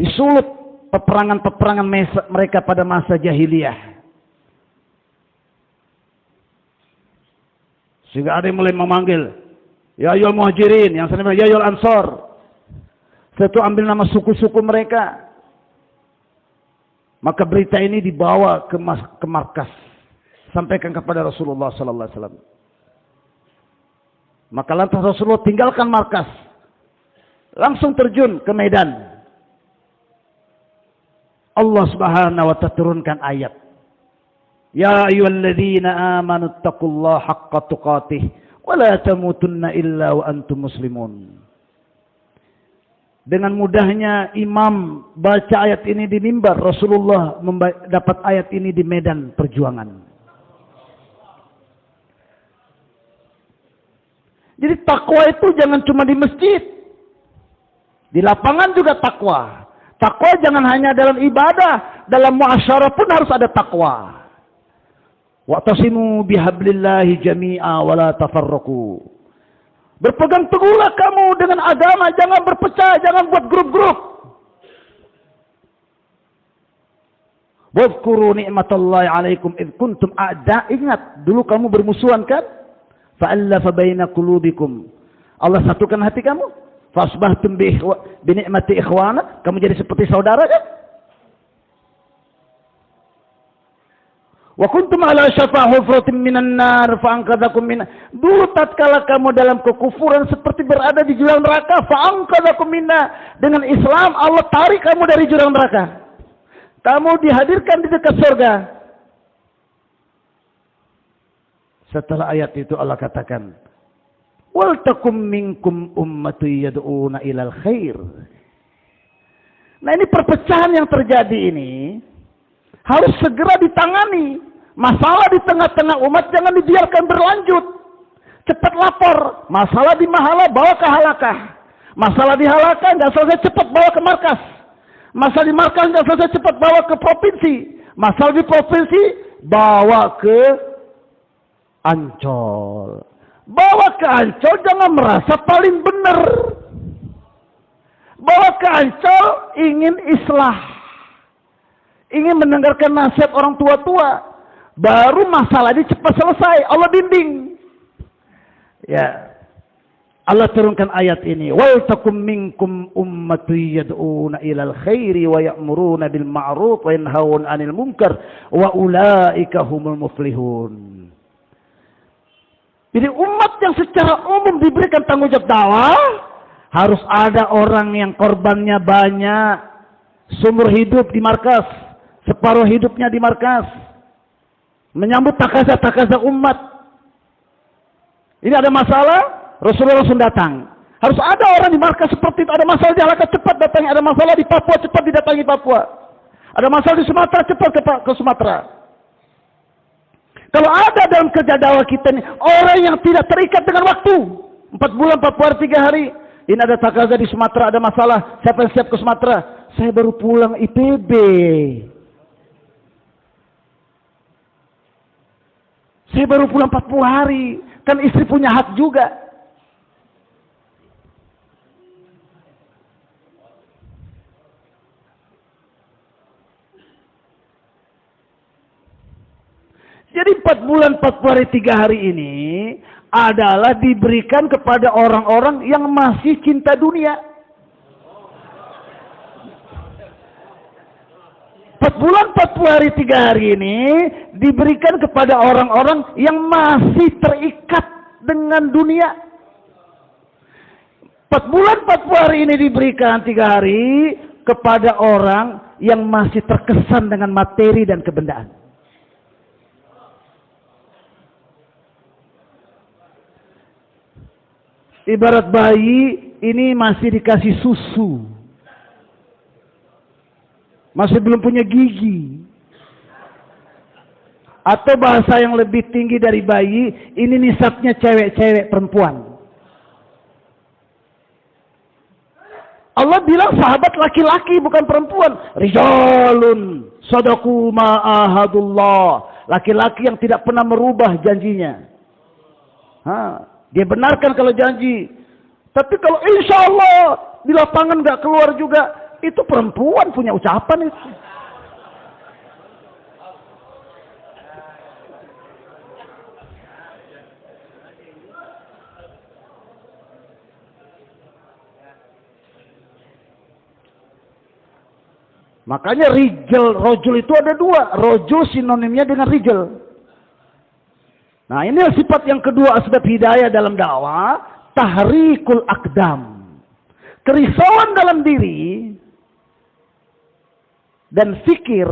Disulut peperangan-peperangan mereka pada masa jahiliyah. Sehingga ada yang mulai memanggil, ya ayyuhal muhajirin, yang sana ya ayyuhal ansor. Setelah itu ambil nama suku-suku mereka. Maka berita ini dibawa ke markas. Sampaikan kepada Rasulullah sallallahu alaihi wasallam. Maka lantas Rasulullah tinggalkan markas. Langsung terjun ke medan. Allah Subhanahu wa ta'ala turunkan ayat. Ya ayyuhalladzina amanu taqullaha haqqa tuqatih wa la tamutunna illa wa antum muslimun. Dengan mudahnya imam baca ayat ini di mimbar, Rasulullah dapat ayat ini di medan perjuangan. Jadi takwa itu jangan cuma di masjid. Di lapangan juga takwa. Takwa jangan hanya dalam ibadah, dalam muasyarah pun harus ada takwa. Wa'tasimu bihablillahi jami'a wa la tafarraqu. Berpegang teguhlah kamu dengan agama, jangan berpecah, jangan buat grup-grup. Wadhkuru ni'matallahi 'alaikum id kuntum a'da. Ingat, dulu kamu bermusuhan kan? Fa'allafa baina qulubikum. Allah satukan hati kamu. Fasbahtum bi ni'mati ikhwana, kamu jadi seperti saudara kan? Wa kuntum ala syafa hufratin minan nar fa'anqadhakum min. Dulu tatkala kamu dalam kekufuran seperti berada di jurang neraka, fa'anqadhakum minna. Dengan Islam Allah tarik kamu dari jurang neraka. Kamu dihadirkan di dekat surga. Setelah ayat itu Allah katakan, wal takum minkum ummatu yad'una ilal khair. Nah, ini perpecahan yang terjadi ini harus segera ditangani. Masalah di tengah-tengah umat jangan dibiarkan berlanjut. Cepat lapor. Masalah di mahala bawa ke halakah. Masalah di halakah nggak selesai cepat bawa ke markas. Masalah di markas nggak selesai cepat bawa ke provinsi. Masalah di provinsi bawa ke Ancol. Bawa ke Ancol jangan merasa paling benar. Bawa ke Ancol ingin islah. Ingin mendengarkan nasihat orang tua-tua. Baru masalah ini cepat selesai. Allah bimbing. Ya. Allah turunkan ayat ini. Wal takum minkum ummatu yad'una ilal khairi wa ya'muruna bil ma'ruf wa yanhauna 'anil munkar wa ulaika humul muflihun. Jadi umat yang secara umum diberikan tanggung jawab dakwah, harus ada orang yang korbannya banyak, seumur hidup di markas, separuh hidupnya di markas, menyambut takaza-takaza umat. Ini ada masalah, Rasulullah langsung datang. Harus ada orang di markas seperti itu. Ada masalah di Halaka, cepat datangi. Ada masalah di Papua, cepat didatangi Papua. Ada masalah di Sumatera, cepat ke Sumatera. Kalau ada dalam kerja dakwah kita ini orang yang tidak terikat dengan waktu, 4 bulan, 4 hari, 3 hari. Ini ada takaza di Sumatera, ada masalah. Siapa yang siap ke Sumatera? Saya baru pulang IPB. Saya baru pulang 40 hari. Kan istri punya hak juga. Jadi 4 bulan, 40 hari, 3 hari ini adalah diberikan kepada orang-orang yang masih cinta dunia. 4 bulan, 40 hari, 3 hari ini diberikan kepada orang-orang yang masih terikat dengan dunia. 4 bulan, 40 hari ini diberikan 3 hari kepada orang yang masih terkesan dengan materi dan kebendaan. Ibarat bayi ini masih dikasih susu. Masih belum punya gigi. Atau bahasa yang lebih tinggi dari bayi, ini nisabnya cewek-cewek perempuan. Allah bilang sahabat laki-laki bukan perempuan. Rijalun sadaqu ma'ahadullah. Laki-laki yang tidak pernah merubah janjinya. Dia benarkan kalau janji. Tapi kalau insya Allah di lapangan nggak keluar juga, itu perempuan punya ucapan itu. Makanya rijal, rojul itu ada dua. Rojul sinonimnya dengan rijal. Nah ini sifat yang kedua asbab hidayah dalam dakwah. Tahrikul akdam. Kerisauan dalam diri. Dan fikir.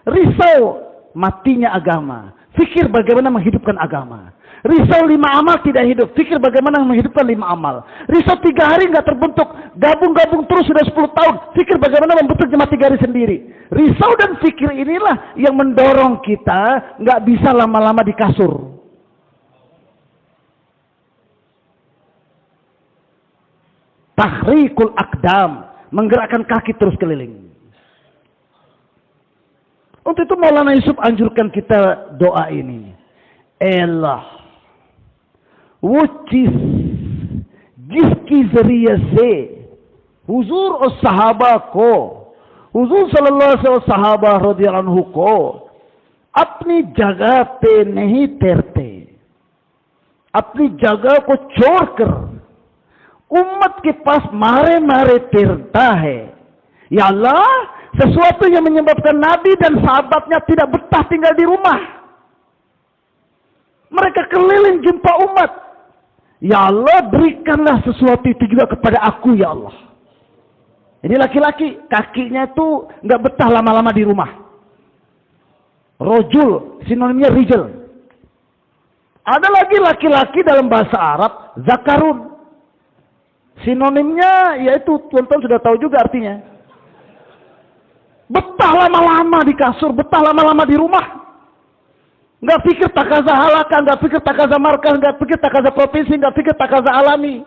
Risau matinya agama. Fikir bagaimana menghidupkan agama. Risau 5 amal tidak hidup. Fikir bagaimana menghidupkan 5 amal. Risau 3 hari nggak terbentuk. Gabung-gabung terus sudah 10 tahun. Fikir bagaimana membentuk jemaah 3 hari sendiri. Risau dan fikir inilah yang mendorong kita nggak bisa lama-lama di kasur. Tahrikul akdam. Menggerakkan kaki terus keliling. Untuk itu Maulana Yusuf anjurkan kita doa ini. Elah. Wucis jiski zariya se huzur os sahaba ko huzur sallallahu alaihi wasallam sahaba radhiyallahu anhu ko apni jagah pe nahi terte apni jagah ko छोड़कर umat ke pas mare-mare tirta hai. Ya Allah, sesuatu yang menyebabkan Nabi dan sahabatnya tidak betah tinggal di rumah. Mereka keliling jumpa umat. Ya Allah, berikanlah sesuatu itu juga kepada aku, ya Allah. Ini laki-laki, kakinya itu nggak betah lama-lama di rumah. Rojul, sinonimnya rijal. Ada lagi laki-laki dalam bahasa Arab, zakarun. Sinonimnya yaitu, tuan-tuan sudah tahu juga artinya. Betah lama-lama di kasur, betah lama-lama di rumah. Nggak pikir takaza halaka, nggak pikir takaza markah, nggak pikir takaza provinsi, nggak pikir takaza alami.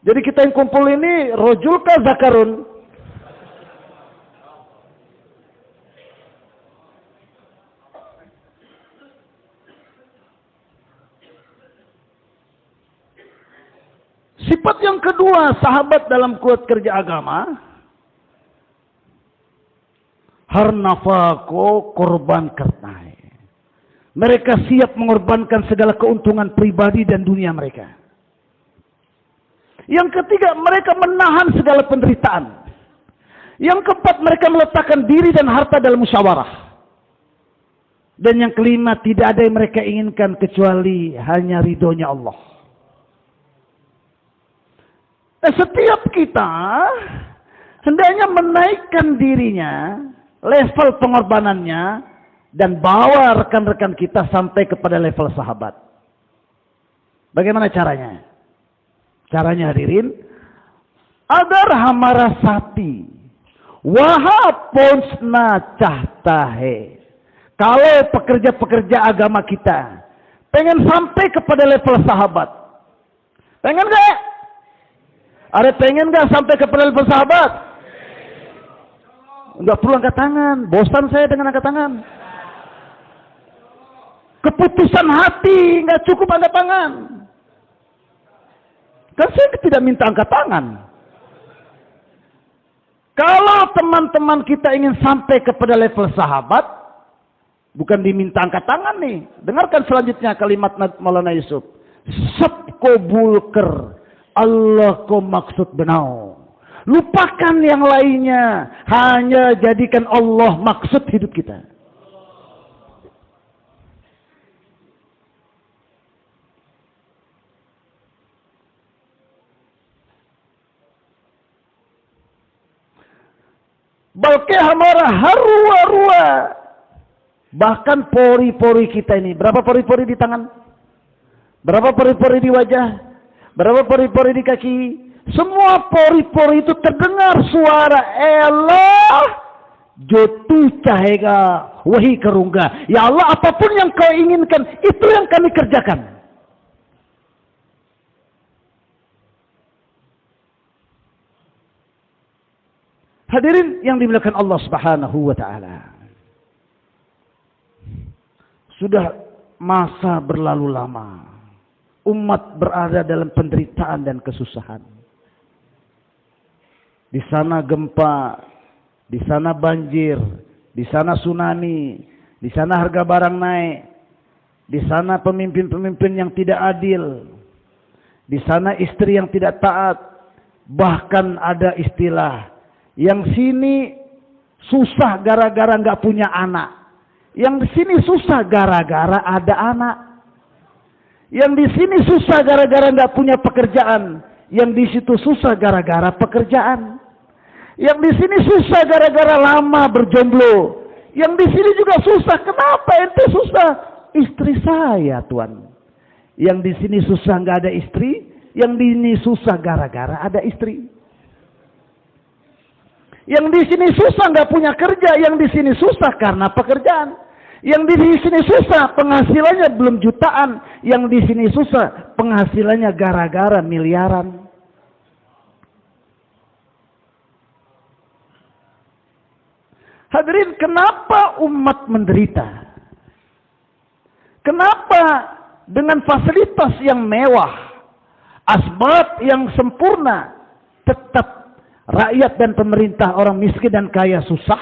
Jadi kita yang kumpul ini rojul kah zakarun? Sifat yang kedua sahabat dalam kuat kerja agama, harnafa ko korban karna. Mereka siap mengorbankan segala keuntungan pribadi dan dunia mereka. Yang ketiga, mereka menahan segala penderitaan. Yang keempat, mereka meletakkan diri dan harta dalam musyawarah. Dan yang kelima, tidak ada yang mereka inginkan kecuali hanya ridhonya Allah. Nah, setiap kita hendaknya menaikkan dirinya, level pengorbanannya, dan bawa rekan-rekan kita sampai kepada level sahabat. Bagaimana caranya? Caranya hadirin, agar hamara sati wahaponsna cahtahe. Kalau pekerja-pekerja agama kita pengen sampai kepada level sahabat, pengen gak? Ada pengen gak sampai kepada level sahabat? Enggak perlu angkat tangan, bosan saya dengan angkat tangan. Keputusan hati, nggak cukup angkat tangan. Kan saya tidak minta angkat tangan. Kalau teman-teman kita ingin sampai kepada level sahabat, bukan diminta angkat tangan nih. Dengarkan selanjutnya kalimat Maulana Yusuf. Sabko bulker, Allah ko maksud benau. Lupakan yang lainnya, hanya jadikan Allah maksud hidup kita. Balke hamara harua-rua. Bahkan pori-pori kita ini. Berapa pori-pori di tangan? Berapa pori-pori di wajah? Berapa pori-pori di kaki? Semua pori-pori itu terdengar suara Allah. Jotu cahega wahi kerungga. Ya Allah, apapun yang kau inginkan, itu yang kami kerjakan. Hadirin yang dimuliakan Allah Subhanahu wa taala. Sudah masa berlalu lama. Umat berada dalam penderitaan dan kesusahan. Di sana gempa, di sana banjir, di sana tsunami, di sana harga barang naik, di sana pemimpin-pemimpin yang tidak adil, di sana istri yang tidak taat, bahkan ada istilah Yang sini susah gara-gara nggak punya anak. Yang di sini susah gara-gara ada anak. Yang di sini susah gara-gara nggak punya pekerjaan. Yang di situ susah gara-gara pekerjaan. Yang di sini susah gara-gara lama berjomblo. Yang di sini juga susah. Kenapa ente susah? Istri saya, Tuan. Yang di sini susah nggak ada istri. Yang di sini susah gara-gara ada istri. Yang di sini susah nggak punya kerja. Yang di sini susah karena pekerjaan. Yang di sini susah penghasilannya belum jutaan. Yang di sini susah penghasilannya gara-gara miliaran. Hadirin, kenapa umat menderita? Kenapa dengan fasilitas yang mewah, asbab yang sempurna, tetap rakyat dan pemerintah, orang miskin dan kaya susah?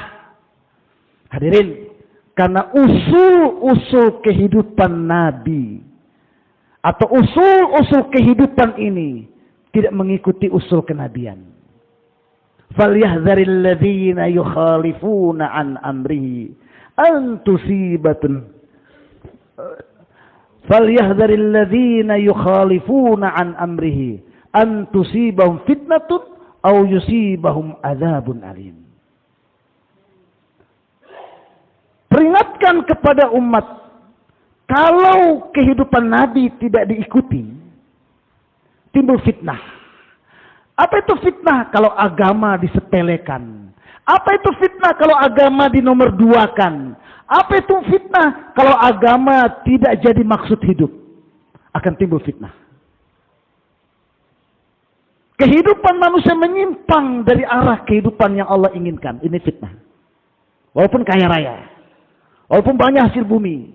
Hadirin, karena usul-usul kehidupan Nabi atau usul-usul kehidupan ini tidak mengikuti usul kenabian. Falyahdharil ladzina yukhalifuna an amrihi an tusibatun falyahdharil ladzina yukhalifuna an amrihi an tusibahum fitnatun aw yusibahum adzabun alim. Peringatkan kepada umat, kalau kehidupan Nabi tidak diikuti, timbul fitnah. Apa itu fitnah? Kalau agama disepelekan. Apa itu fitnah? Kalau agama dinomorduakan. Apa itu fitnah? Kalau agama tidak jadi maksud hidup. Akan timbul fitnah. Kehidupan manusia menyimpang dari arah kehidupan yang Allah inginkan. Ini fitnah. Walaupun kaya raya. Walaupun banyak hasil bumi.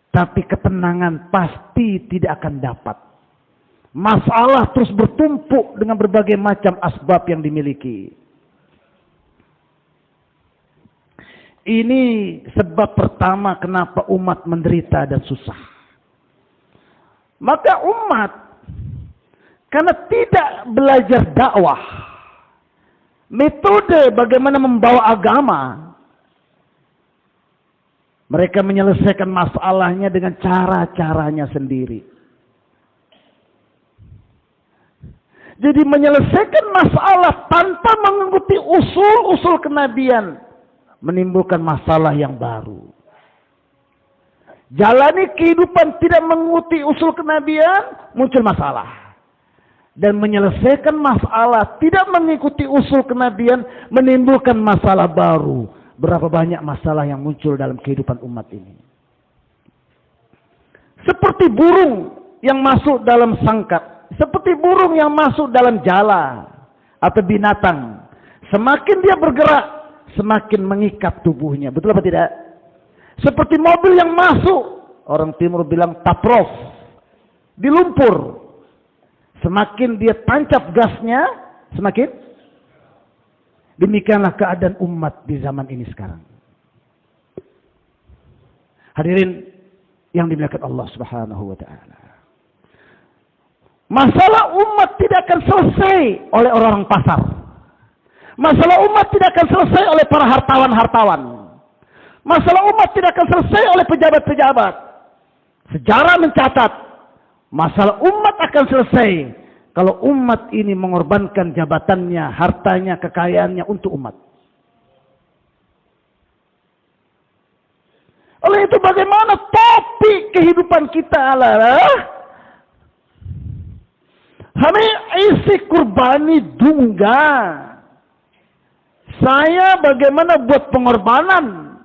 Tapi ketenangan pasti tidak akan dapat. Masalah terus bertumpuk dengan berbagai macam asbab yang dimiliki. Ini sebab pertama kenapa umat menderita dan susah. Maka umat, karena tidak belajar dakwah, metode bagaimana membawa agama, mereka menyelesaikan masalahnya dengan cara-caranya sendiri. Jadi menyelesaikan masalah tanpa mengikuti usul-usul kenabian menimbulkan masalah yang baru. Jalani kehidupan tidak mengikuti usul kenabian, muncul masalah. Dan menyelesaikan masalah tidak mengikuti usul kenabian menimbulkan masalah baru. Berapa banyak masalah yang muncul dalam kehidupan umat ini. Seperti burung yang masuk dalam sangkar. Seperti burung yang masuk dalam jala atau binatang. Semakin dia bergerak, semakin mengikat tubuhnya. Betul apa tidak? Seperti mobil yang masuk, orang timur bilang taprof, di lumpur. Semakin dia tancap gasnya, semakin. Demikianlah keadaan umat di zaman ini sekarang. Hadirin yang dimuliakan Allah Subhanahu wa taala. Masalah umat tidak akan selesai oleh orang-orang pasar. Masalah umat tidak akan selesai oleh para hartawan-hartawan. Masalah umat tidak akan selesai oleh pejabat-pejabat. Sejarah mencatat, masalah umat akan selesai kalau umat ini mengorbankan jabatannya, hartanya, kekayaannya untuk umat. Oleh itu bagaimana topik kehidupan kita adalah Hami isi kurbani dungga. Saya bagaimana buat pengorbanan.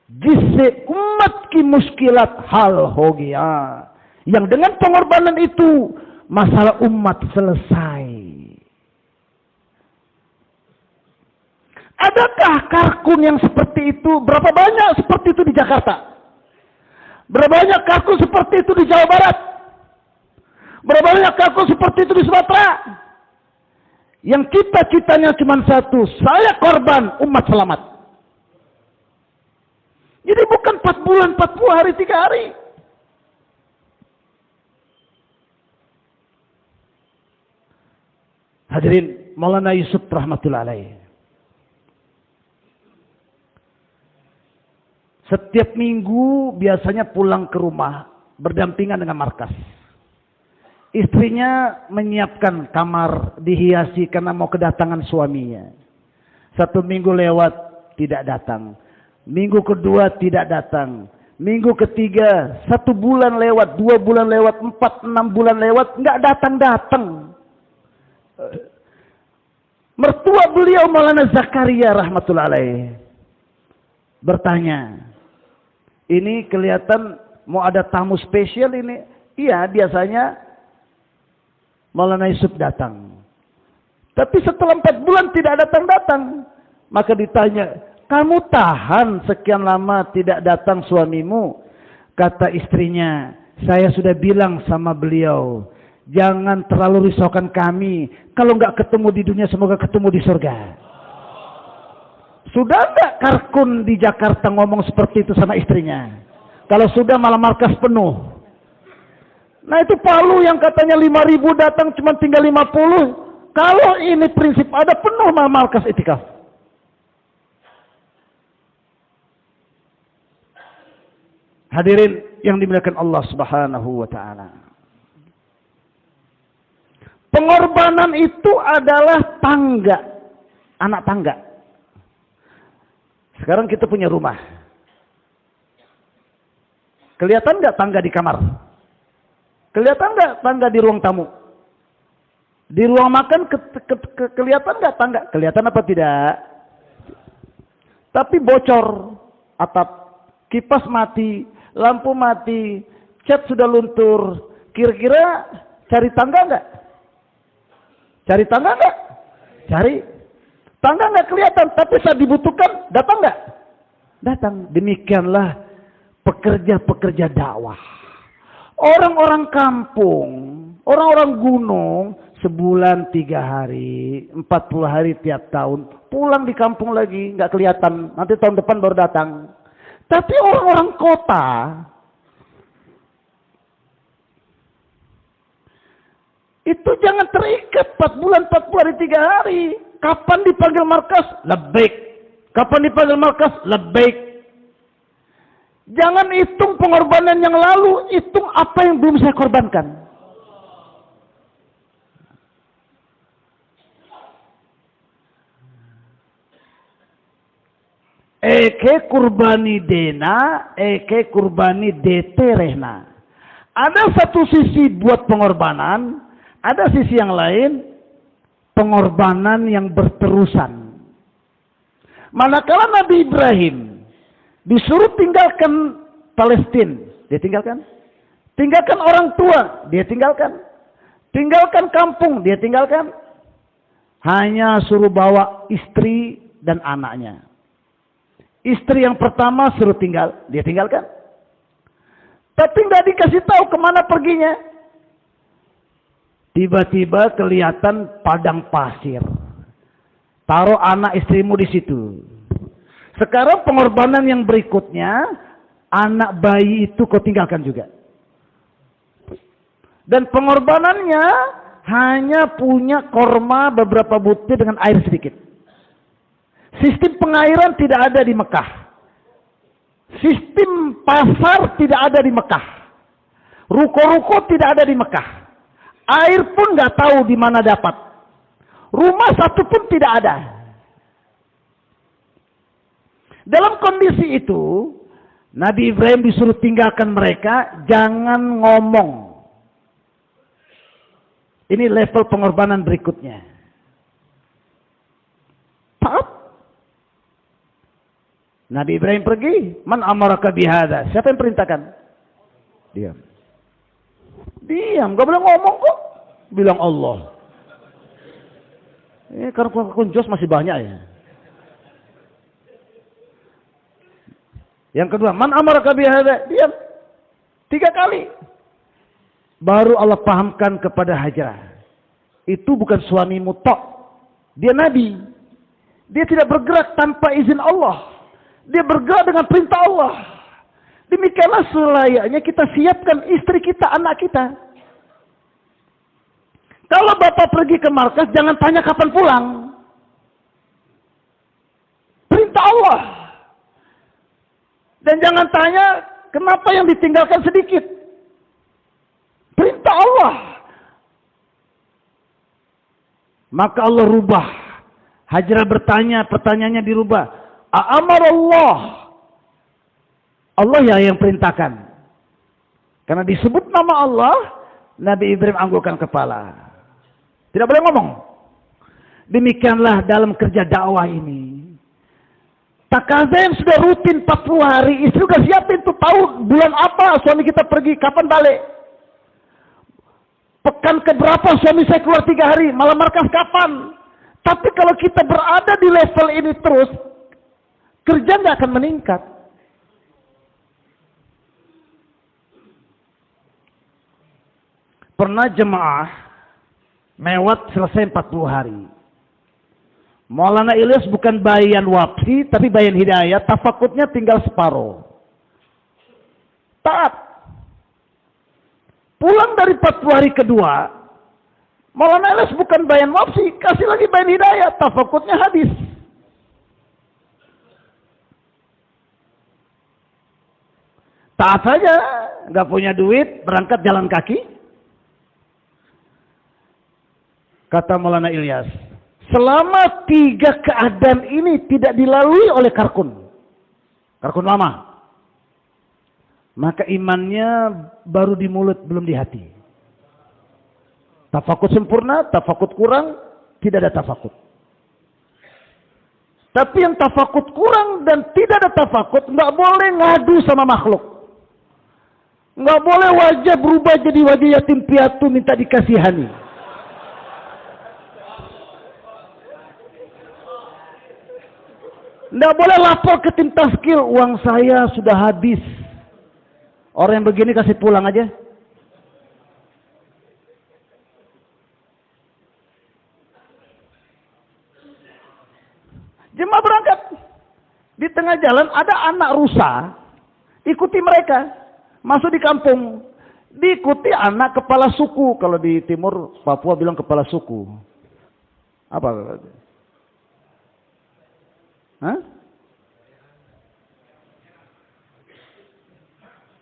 Jise umat ki muskilat hal hogia. Yang dengan pengorbanan itu masalah umat selesai. Adakah karkun yang seperti itu? Berapa banyak seperti itu di Jakarta? Berapa banyak karkun seperti itu di Jawa Barat? Berapa banyak karkun seperti itu di Sumatera? Yang cita-citanya cuma satu, saya korban, umat selamat. Jadi bukan 4 bulan, 40 hari, 3 hari. Hadirin Maulana Yusuf rahmatullah alaih. Setiap minggu biasanya pulang ke rumah berdampingan dengan markas. Istrinya menyiapkan kamar dihiasi karena mau kedatangan suaminya. 1 minggu lewat tidak datang. Minggu kedua tidak datang. Minggu ketiga 1 bulan lewat, 2 bulan lewat, 4, 6 bulan lewat, nggak datang-datang. Mertua beliau Maulana Zakaria rahmatullah alaih bertanya, ini kelihatan mau ada tamu spesial ini. Iya, biasanya Maulana Yusuf datang. Tapi setelah 4 bulan tidak datang-datang. Maka ditanya, kamu tahan sekian lama tidak datang suamimu? Kata istrinya, saya sudah bilang sama beliau, jangan terlalu risaukan kami. Kalau nggak ketemu di dunia, semoga ketemu di surga. Sudah nggak Karkun di Jakarta ngomong seperti itu sama istrinya? Kalau sudah malah markas penuh. Nah itu Palu yang katanya 5.000 datang cuma tinggal 50. Kalau ini prinsip ada penuh malah markas itikaf. Hadirin yang dimuliakan Allah Subhanahu wa taala. Pengorbanan itu adalah tangga, anak tangga. Sekarang kita punya rumah. Kelihatan nggak tangga di kamar? Kelihatan nggak tangga di ruang tamu? Di ruang makan kelihatan nggak tangga? Kelihatan apa tidak? Tapi bocor atap, kipas mati, lampu mati, cat sudah luntur. Kira-kira cari tangga nggak? Cari tangga nggak? Cari. Tangga nggak kelihatan, tapi saat dibutuhkan datang nggak? Datang. Demikianlah pekerja-pekerja dakwah. Orang-orang kampung, orang-orang gunung, sebulan 3 hari, 40 hari tiap tahun, pulang di kampung lagi, nggak kelihatan. Nanti tahun depan baru datang. Tapi orang-orang kota, itu jangan terikat 4 bulan, 40 hari, 3 hari. Kapan dipanggil markas? Labbaik. Kapan dipanggil markas? Labbaik. Jangan hitung pengorbanan yang lalu, hitung apa yang belum saya korbankan. Eke kurbani dena, eke kurbani dete rehna. Ada satu sisi buat pengorbanan, ada sisi yang lain, pengorbanan yang berterusan. Manakala Nabi Ibrahim disuruh tinggalkan Palestina, dia tinggalkan. Tinggalkan orang tua, dia tinggalkan. Tinggalkan kampung, dia tinggalkan. Hanya suruh bawa istri dan anaknya. Istri yang pertama suruh tinggal, dia tinggalkan. Tapi nggak dikasih tahu kemana perginya. Tiba-tiba kelihatan padang pasir. Taruh anak istrimu di situ. Sekarang pengorbanan yang berikutnya, anak bayi itu kau tinggalkan juga. Dan pengorbanannya hanya punya korma beberapa butir dengan air sedikit. Sistem pengairan tidak ada di Mekah. Sistem pasar tidak ada di Mekah. Ruko-ruko tidak ada di Mekah. Air pun nggak tahu di mana dapat. Rumah satu pun tidak ada. Dalam kondisi itu, Nabi Ibrahim disuruh tinggalkan mereka, jangan ngomong. Ini level pengorbanan berikutnya. Taat. Nabi Ibrahim pergi, man amaraka bihada. Siapa yang perintahkan? Diam. Diam, gak boleh ngomong kok. Bilang Allah. Karena kunjus masih banyak ya. Yang kedua, man amaraka bihada. Diam. 3 kali. Baru Allah pahamkan kepada Hajarah. Itu bukan suamimu tok. Dia Nabi. Dia tidak bergerak tanpa izin Allah. Dia bergerak dengan perintah Allah. Demikianlah selayaknya kita siapkan istri kita, anak kita. Kalau Bapak pergi ke markas, jangan tanya kapan pulang. Perintah Allah. Dan jangan tanya kenapa yang ditinggalkan sedikit. Perintah Allah. Maka Allah rubah. Hajrah bertanya, pertanyaannya dirubah. A'amar Allah. Allah ya yang perintahkan. Karena disebut nama Allah, Nabi Ibrahim anggukkan kepala. Tidak boleh ngomong. Demikianlah dalam kerja dakwah ini. Takaza yang sudah rutin 40 hari, istri sudah siapin tuh tahu bulan apa suami kita pergi, kapan balik. Pekan keberapa suami saya keluar 3 hari, malam markas kapan. Tapi kalau kita berada di level ini terus, kerja nggak akan meningkat. Pernah jemaah mewat selesai 40 hari. Maulana Ilyas bukan bayan wapsi, tapi bayan hidayah, tafakutnya tinggal separuh. Taat. Pulang dari 40 hari kedua, Maulana Ilyas bukan bayan wapsi, kasih lagi bayan hidayah, tafakutnya hadis. Taat saja, nggak punya duit, berangkat jalan kaki. Kata Maulana Ilyas, selama 3 keadaan ini tidak dilalui oleh Karkun lama, maka imannya baru di mulut, belum di hati. Tafakut sempurna, tafakut kurang, tidak ada tafakut. Tapi yang tafakut kurang dan tidak ada tafakut, nggak boleh ngadu sama makhluk. Nggak boleh wajah berubah jadi wajah yatim piatu minta dikasihani. Nggak boleh lapor ke tim taskil, uang saya sudah habis. Orang yang begini kasih pulang aja. Jemaah berangkat. Di tengah jalan ada anak rusa. Ikuti mereka. Masuk di kampung. Diikuti anak kepala suku. Kalau di timur Papua bilang kepala suku. Apa? Hah?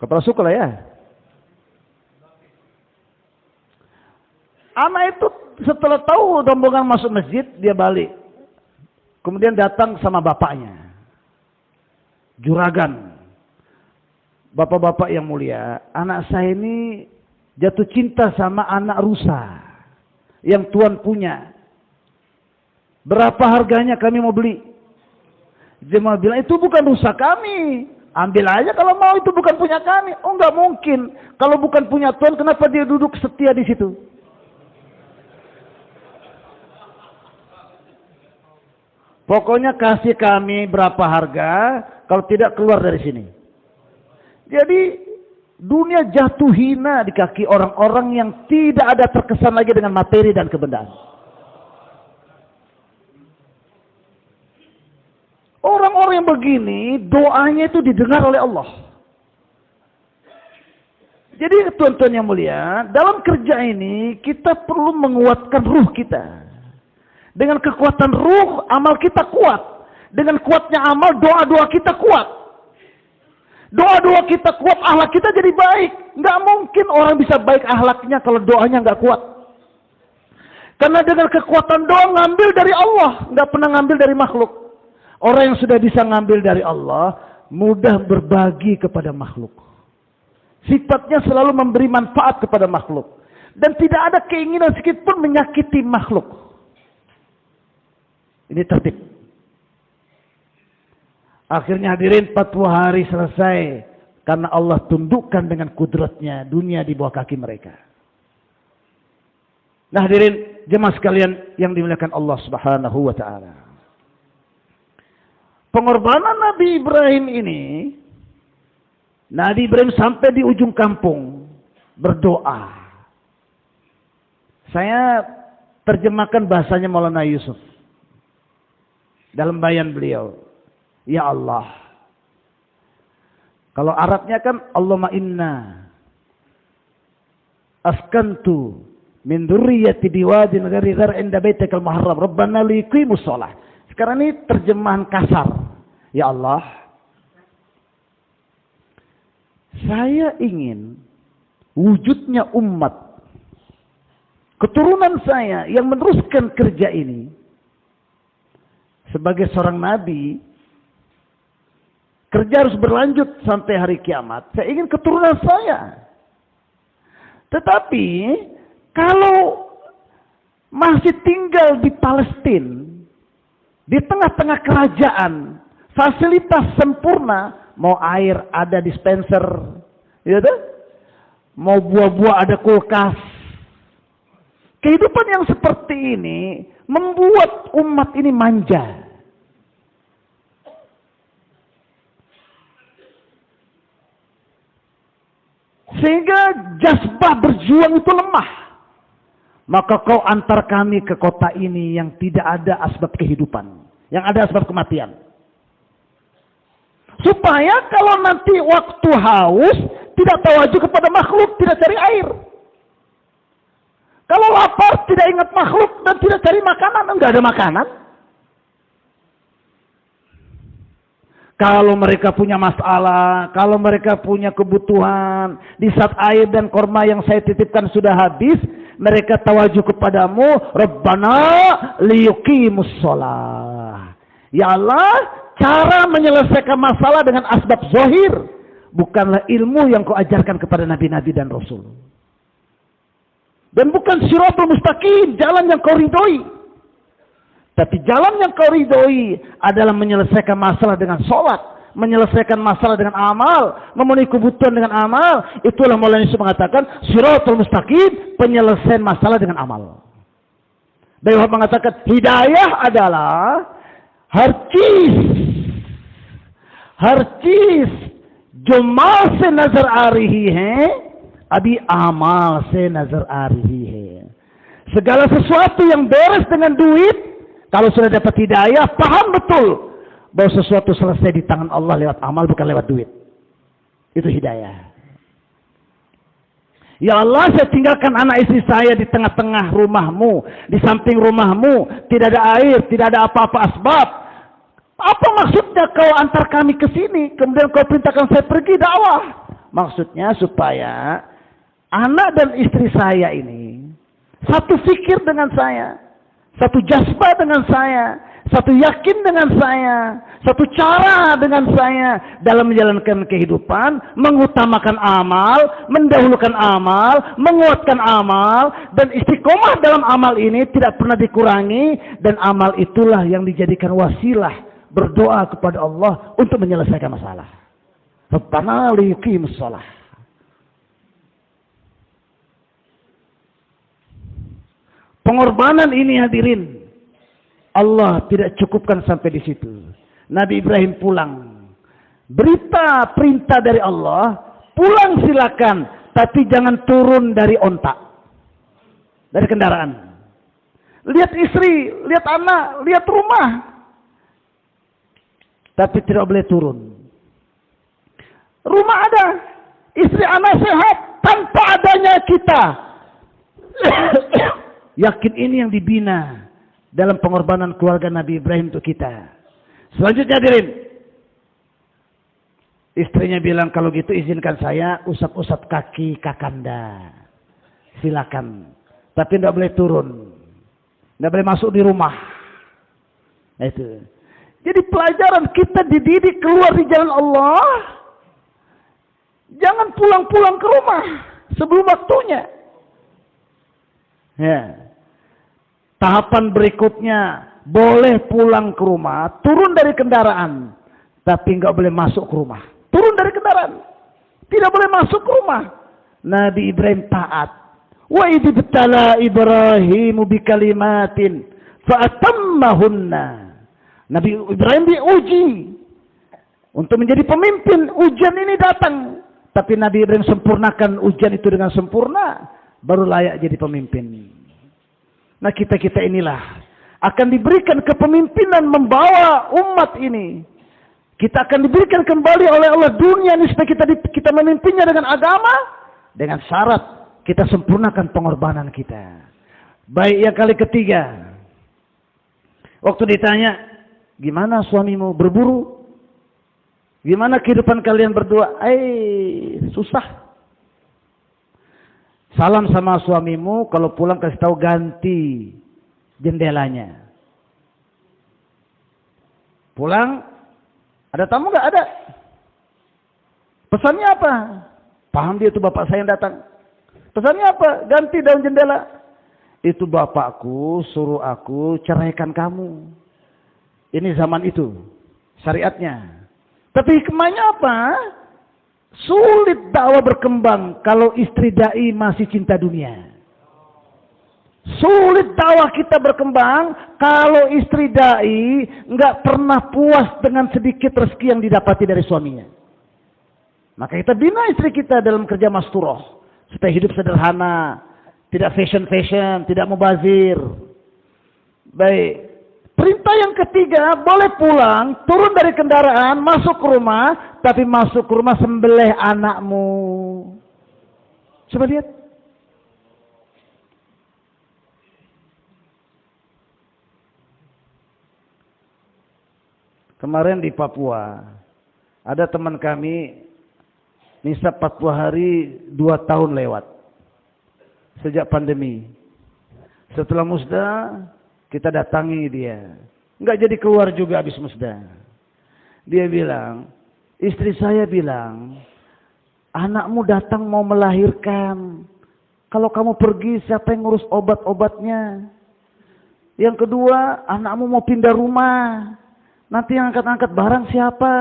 Kepala suku lah ya. Anak itu setelah tahu rombongan masuk masjid, dia balik. Kemudian datang sama bapaknya. Juragan. Bapak-bapak yang mulia, anak saya ini jatuh cinta sama anak rusa yang Tuhan punya. Berapa harganya, kami mau beli? Jemaah bilang, itu bukan rusa kami. Ambil aja kalau mau, itu bukan punya kami. Oh, nggak mungkin. Kalau bukan punya Tuhan, kenapa dia duduk setia di situ? Pokoknya kasih kami berapa harga, kalau tidak keluar dari sini. Jadi dunia jatuh hina di kaki orang-orang yang tidak ada terkesan lagi dengan materi dan kebendaan. Orang-orang yang begini, doanya itu didengar oleh Allah. Jadi tuan-tuan yang mulia, dalam kerja ini kita perlu menguatkan ruh kita. Dengan kekuatan ruh, amal kita kuat. Dengan kuatnya amal, doa-doa kita kuat. Doa-doa kita kuat, akhlak kita jadi baik. Nggak mungkin orang bisa baik akhlaknya kalau doanya nggak kuat. Karena dengan kekuatan doa ngambil dari Allah, nggak pernah ngambil dari makhluk. Orang yang sudah bisa ngambil dari Allah, mudah berbagi kepada makhluk. Sifatnya selalu memberi manfaat kepada makhluk. Dan tidak ada keinginan sedikit pun menyakiti makhluk. Ini tertib. Akhirnya hadirin 40 hari selesai. Karena Allah tundukkan dengan kudratnya dunia di bawah kaki mereka. Nah hadirin jemaah sekalian yang dimuliakan Allah Subhanahu wa ta'ala. Pengorbanan Nabi Ibrahim ini, Nabi Ibrahim sampai di ujung kampung berdoa. Saya terjemahkan bahasanya Maulana Yusuf dalam bayan beliau. Ya Allah. Kalau Arabnya kan Allahumma inna askantu min dzurriyyati biwadin ghairi dzar'in inda baitikal muharram rabbana liqimus shalah. Sekarang ini terjemahan kasar. Ya Allah, saya ingin wujudnya umat keturunan saya yang meneruskan kerja ini. Sebagai seorang nabi, kerja harus berlanjut sampai hari kiamat. Saya ingin keturunan saya. Tetapi kalau masih tinggal di Palestina, di tengah-tengah kerajaan, fasilitas sempurna, mau air ada dispenser, gitu? Mau buah-buah ada kulkas. Kehidupan yang seperti ini membuat umat ini manja. Sehingga jazbah berjuang itu lemah. Maka kau antar kami ke kota ini yang tidak ada asbab kehidupan. Yang ada asbab kematian. Supaya kalau nanti waktu haus, tidak tawajuh kepada makhluk, tidak cari air. Kalau lapar, tidak ingat makhluk dan tidak cari makanan, enggak ada makanan. Kalau mereka punya masalah, kalau mereka punya kebutuhan, di saat air dan korma yang saya titipkan sudah habis, mereka tawajuh kepadamu, Rabbana liyuqimus shalah. Ya Allah, cara menyelesaikan masalah dengan asbab zahir, bukanlah ilmu yang kau ajarkan kepada nabi-nabi dan rasul. Dan bukan siratul mustaqim, jalan yang kau ridhoi. Tapi jalan yang kau ridhoi adalah menyelesaikan masalah dengan sholat, menyelesaikan masalah dengan amal, memenuhi kebutuhan dengan amal. Itulah Maulana Yusuf mengatakan siratul mustaqim, penyelesaian masalah dengan amal. Beliau mengatakan hidayah adalah harcis jumal se nazar a rahi hai, abhi amal se nazar a rahi hai. Segala sesuatu yang beres dengan duit, kalau sudah dapat hidayah, paham betul bahwa sesuatu selesai di tangan Allah lewat amal, bukan lewat duit. Itu hidayah. Ya Allah, saya tinggalkan anak istri saya di tengah-tengah rumahmu, di samping rumahmu, tidak ada air, tidak ada apa-apa asbab. Apa maksudnya kau antar kami ke sini, kemudian kau perintahkan saya pergi dakwah? Maksudnya supaya anak dan istri saya ini satu fikir dengan saya, satu jazbah dengan saya, satu yakin dengan saya, satu cara dengan saya dalam menjalankan kehidupan, mengutamakan amal, mendahulukan amal, menguatkan amal, dan istiqomah dalam amal ini tidak pernah dikurangi, dan amal itulah yang dijadikan wasilah berdoa kepada Allah untuk menyelesaikan masalah. Rabbana liyuqimus shalah. Pengorbanan ini hadirin, Allah tidak cukupkan sampai di situ. Nabi Ibrahim pulang. Berita perintah dari Allah, pulang silakan, tapi jangan turun dari onta, dari kendaraan. Lihat istri, lihat anak, lihat rumah, tapi tidak boleh turun. Rumah ada, istri anak sehat, tanpa adanya kita. Yakin ini yang dibina dalam pengorbanan keluarga Nabi Ibrahim untuk kita. Selanjutnya hadirin, istrinya bilang, kalau gitu izinkan saya usap-usap kaki kakanda. Silakan. Tapi tidak boleh turun. Tidak boleh masuk di rumah. Nah, itu. Jadi pelajaran kita dididik keluar di jalan Allah. Jangan pulang-pulang ke rumah sebelum waktunya. Ya. Tahapan berikutnya, boleh pulang ke rumah, turun dari kendaraan, tapi nggak boleh masuk ke rumah. Turun dari kendaraan, tidak boleh masuk ke rumah. Nabi Ibrahim taat. Wa idibtala Ibrahimu bikalimatin fa'atammahunna. Nabi Ibrahim diuji untuk menjadi pemimpin. Ujian ini datang, tapi Nabi Ibrahim sempurnakan ujian itu dengan sempurna, baru layak jadi pemimpin. Nah, kita-kita inilah akan diberikan kepemimpinan membawa umat ini. Kita akan diberikan kembali oleh Allah dunia ini supaya kita memimpinnya dengan agama, dengan syarat kita sempurnakan pengorbanan kita. Baik, yang kali ketiga, waktu ditanya, gimana suamimu berburu? Gimana kehidupan kalian berdua? Susah. Salam sama suamimu, kalau pulang kasih tahu ganti jendelanya. Pulang, ada tamu nggak? Ada. Pesannya apa? Paham dia itu bapak saya yang datang. Pesannya apa? Ganti daun jendela. Itu bapakku suruh aku ceraikan kamu. Ini zaman itu, syariatnya. Tapi hikmahnya apa? Sulit dakwah berkembang kalau istri dai masih cinta dunia. Sulit dakwah kita berkembang kalau istri dai nggak pernah puas dengan sedikit rezeki yang didapati dari suaminya. Maka kita bina istri kita dalam kerja masturoh supaya hidup sederhana, tidak fashion, tidak mubazir. Baik. Perintah yang ketiga, boleh pulang, turun dari kendaraan, masuk ke rumah, tapi masuk ke rumah sembelih anakmu. Coba lihat. Kemarin di Papua, ada teman kami, nisab 40 hari, 2 tahun lewat. Sejak pandemi. Setelah musda, kita datangi dia. Enggak jadi keluar juga habis musda. Dia bilang, istri saya bilang, anakmu datang mau melahirkan. Kalau kamu pergi, siapa yang ngurus obat-obatnya? Yang kedua, anakmu mau pindah rumah. Nanti yang angkat-angkat barang siapa?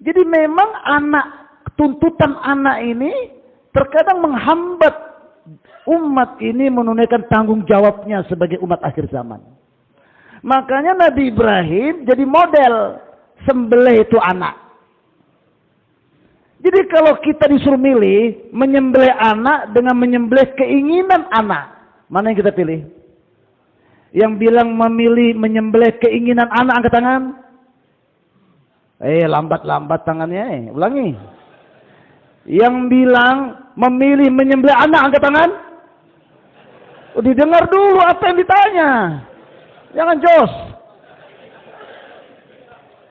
Jadi memang tuntutan anak ini terkadang menghambat umat ini menunaikan tanggung jawabnya sebagai umat akhir zaman. Makanya Nabi Ibrahim jadi model sembelih itu anak. Jadi kalau kita disuruh milih menyembelih anak dengan menyembelih keinginan anak, mana yang kita pilih? Yang bilang memilih menyembelih keinginan anak angkat tangan. Lambat-lambat tangannya. Ulangi. Yang bilang memilih menyembelih anak angkat tangan. Didengar dulu apa yang ditanya. Jangan jos.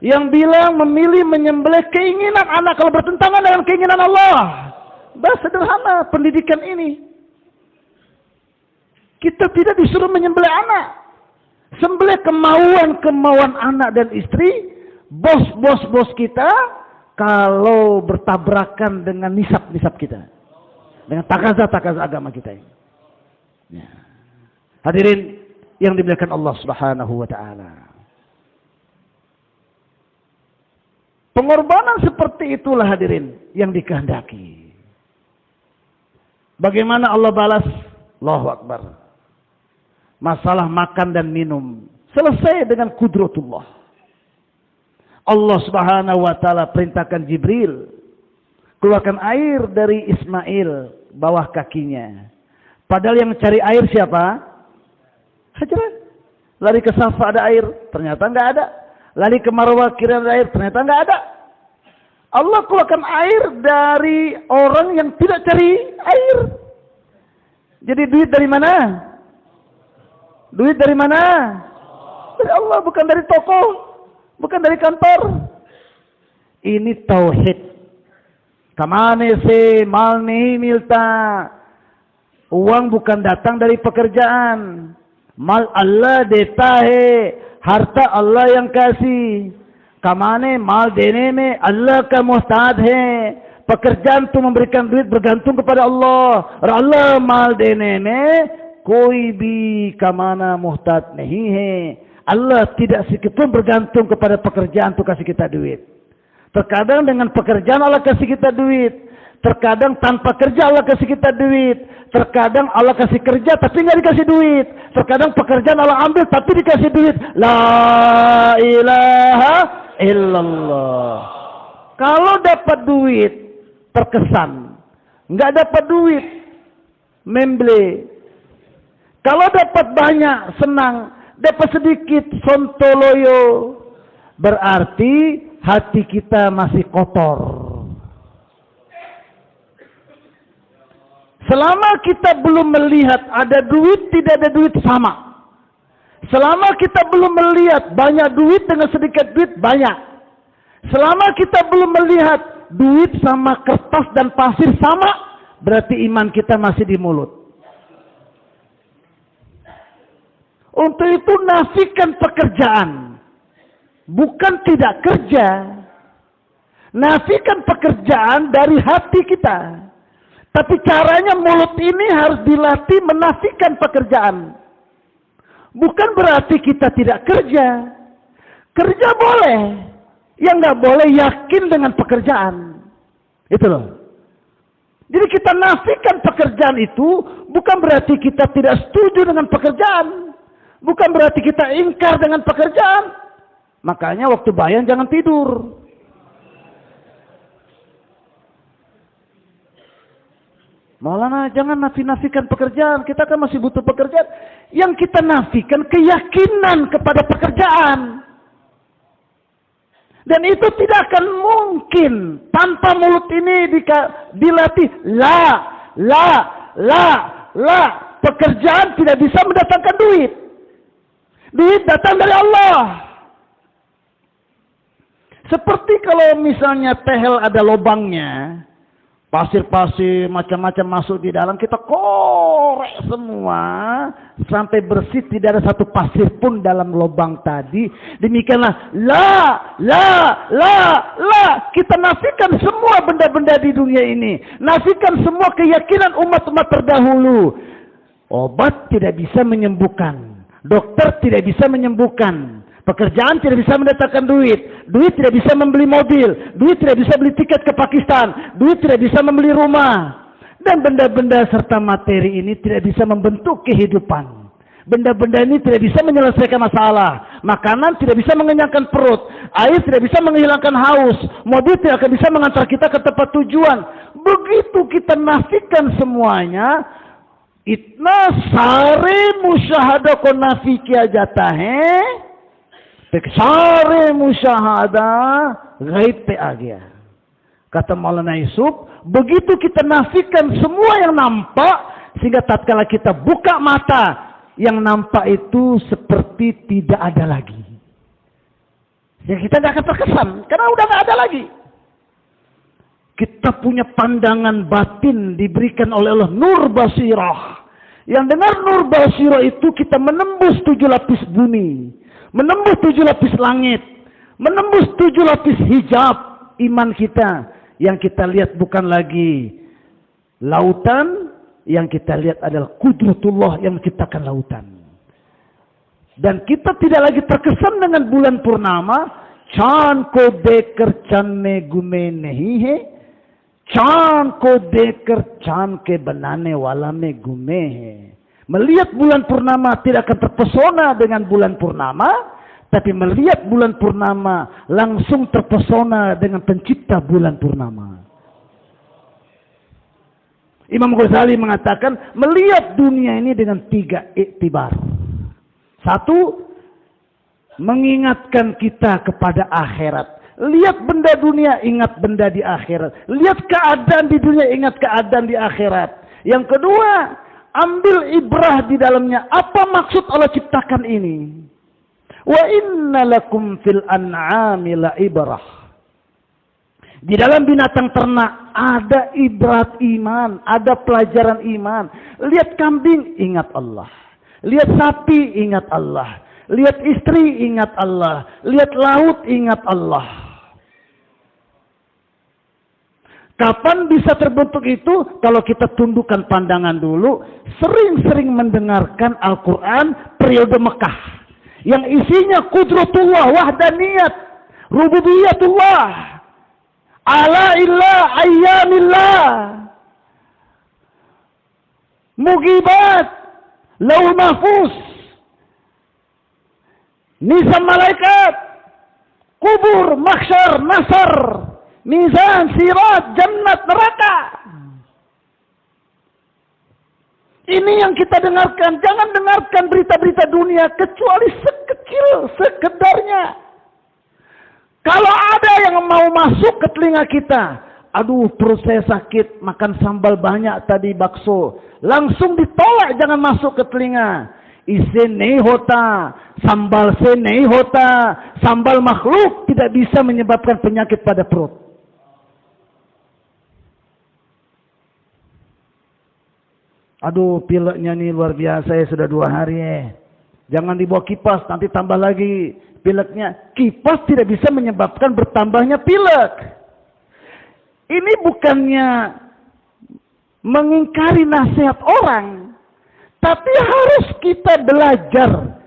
Yang bilang memilih menyembelih keinginan anak kalau bertentangan dengan keinginan Allah. Bahasa sederhana pendidikan ini. Kita tidak disuruh menyembelih anak. Sembelih kemauan anak dan istri. Bos kita kalau bertabrakan dengan nisab kita. Dengan takaza agama kita ini. Ya. Hadirin yang dimuliakan Allah Subhanahu wa taala. Pengorbanan seperti itulah hadirin yang dikehendaki. Bagaimana Allah balas? Allahu Akbar. Masalah makan dan minum selesai dengan kudratullah. Allah Subhanahu wa taala perintahkan Jibril keluarkan air dari Ismail bawah kakinya. Padahal yang cari air siapa? Hajar. Lari ke Safa ada air, ternyata enggak ada. Lari ke Marwah kira ada air, ternyata enggak ada. Allah keluarkan air dari orang yang tidak cari air. Jadi duit dari mana? Duit dari mana? Dari Allah, bukan dari toko, bukan dari kantor. Ini tauhid. Kamane se mal nahi milta. Uang bukan datang dari pekerjaan. Mal Allah deta hai. Harta Allah yang kasih. Kamane mal dene me Allah ka muhtad hai. Pekerjaan itu memberikan duit bergantung kepada Allah. और Allah mal dene me koi bhi kamana muhtad nahi hai. Allah tidak sedikit pun bergantung kepada pekerjaan untuk kasih kita duit. Terkadang dengan pekerjaan Allah kasih kita duit. Terkadang tanpa kerja Allah kasih kita duit. Terkadang Allah kasih kerja tapi nggak dikasih duit. Terkadang pekerjaan Allah ambil tapi dikasih duit. La ilaha illallah. Kalau dapat duit terkesan, nggak dapat duit memble. Kalau dapat banyak senang, dapat sedikit sontoloyo. Berarti hati kita masih kotor. Selama kita belum melihat ada duit, tidak ada duit sama. Selama kita belum melihat banyak duit dengan sedikit duit banyak. Selama kita belum melihat duit sama kertas dan pasir sama, berarti iman kita masih di mulut. Untuk itu nafikan pekerjaan. Bukan tidak kerja. Nafikan pekerjaan dari hati kita. Tapi caranya mulut ini harus dilatih menafikan pekerjaan. Bukan berarti kita tidak kerja. Kerja boleh. Yang nggak boleh yakin dengan pekerjaan. Itu loh. Jadi kita nafikan pekerjaan itu bukan berarti kita tidak setuju dengan pekerjaan. Bukan berarti kita ingkar dengan pekerjaan. Makanya waktu bayan jangan tidur. Maulana jangan nafikan pekerjaan. Kita kan masih butuh pekerjaan. Yang kita nafikan keyakinan kepada pekerjaan. Dan itu tidak akan mungkin tanpa mulut ini dilatih. La. Pekerjaan tidak bisa mendatangkan duit. Duit datang dari Allah. Seperti kalau misalnya tehel ada lubangnya. Pasir-pasir macam-macam masuk di dalam, kita korek semua sampai bersih, tidak ada satu pasir pun dalam lubang tadi. Demikianlah kita nafikan semua benda-benda di dunia ini, nafikan semua keyakinan umat-umat terdahulu. Obat tidak bisa menyembuhkan, dokter tidak bisa menyembuhkan, pekerjaan tidak bisa mendatangkan duit. Duit tidak bisa membeli mobil. Duit tidak bisa beli tiket ke Pakistan. Duit tidak bisa membeli rumah. Dan benda-benda serta materi ini tidak bisa membentuk kehidupan. Benda-benda ini tidak bisa menyelesaikan masalah. Makanan tidak bisa mengenyangkan perut. Air tidak bisa menghilangkan haus. Mobil tidak akan bisa mengantar kita ke tempat tujuan. Begitu kita nafikan semuanya. Itna sare musyahada konafikia jatahe. Sare musyahada ghaib pe agya. Kata Maulana Yusuf, begitu kita nafikan semua yang nampak, sehingga tatkala kita buka mata, yang nampak itu seperti tidak ada lagi. Ya kita tidak akan terkesan, karena udah tidak ada lagi. Kita punya pandangan batin diberikan oleh Allah, nur basirah. Yang dengan nur basirah itu kita menembus 7 lapis bumi. Menembus 7 lapis langit. Menembus 7 lapis hijab iman kita. Yang kita lihat bukan lagi lautan. Yang kita lihat adalah kudratullah yang menciptakan lautan. Dan kita tidak lagi terkesan dengan bulan purnama. Chan ko dekar chan me gume nahi hai. Chan ko dekar chan ke banane wala me gume hai. Melihat bulan purnama tidak akan terpesona dengan bulan purnama, tapi melihat bulan purnama langsung terpesona dengan pencipta bulan purnama. Imam Ghazali mengatakan melihat dunia ini dengan 3 iktibar. 1, mengingatkan kita kepada akhirat. Lihat benda dunia, ingat benda di akhirat. Lihat keadaan di dunia, ingat keadaan di akhirat. Yang kedua, ambil ibrah di dalamnya. Apa maksud Allah ciptakan ini? Wa inna lakum fil an'ami la ibrah. Di dalam binatang ternak ada ibrat iman, ada pelajaran iman. Lihat kambing, ingat Allah. Lihat sapi, ingat Allah. Lihat istri, ingat Allah. Lihat laut, ingat Allah. Kapan bisa terbentuk itu? Kalau kita tundukkan pandangan dulu, sering-sering mendengarkan Al-Quran periode Mekah. Yang isinya kudratullah, wahdaniyat, rububiyatullah, ala illah, ayyamillah, mugibat, laul mahfuz, nisan malaikat, kubur, mahsyar, nasar, mizan, sirat, jannat, neraka. Ini yang kita dengarkan. Jangan dengarkan berita-berita dunia kecuali sekecil sekedarnya. Kalau ada yang mau masuk ke telinga kita, Aduh, perut saya sakit, makan sambal banyak tadi bakso. Langsung ditolak, jangan masuk ke telinga. Ise nei hota, sambal se nei hota. Sambal makhluk tidak bisa menyebabkan penyakit pada perut. Aduh, pileknya nih luar biasa ya, sudah 2 hari ya. Jangan dibawa kipas, nanti tambah lagi pileknya. Kipas tidak bisa menyebabkan bertambahnya pilek. Ini bukannya mengingkari nasihat orang, tapi harus kita belajar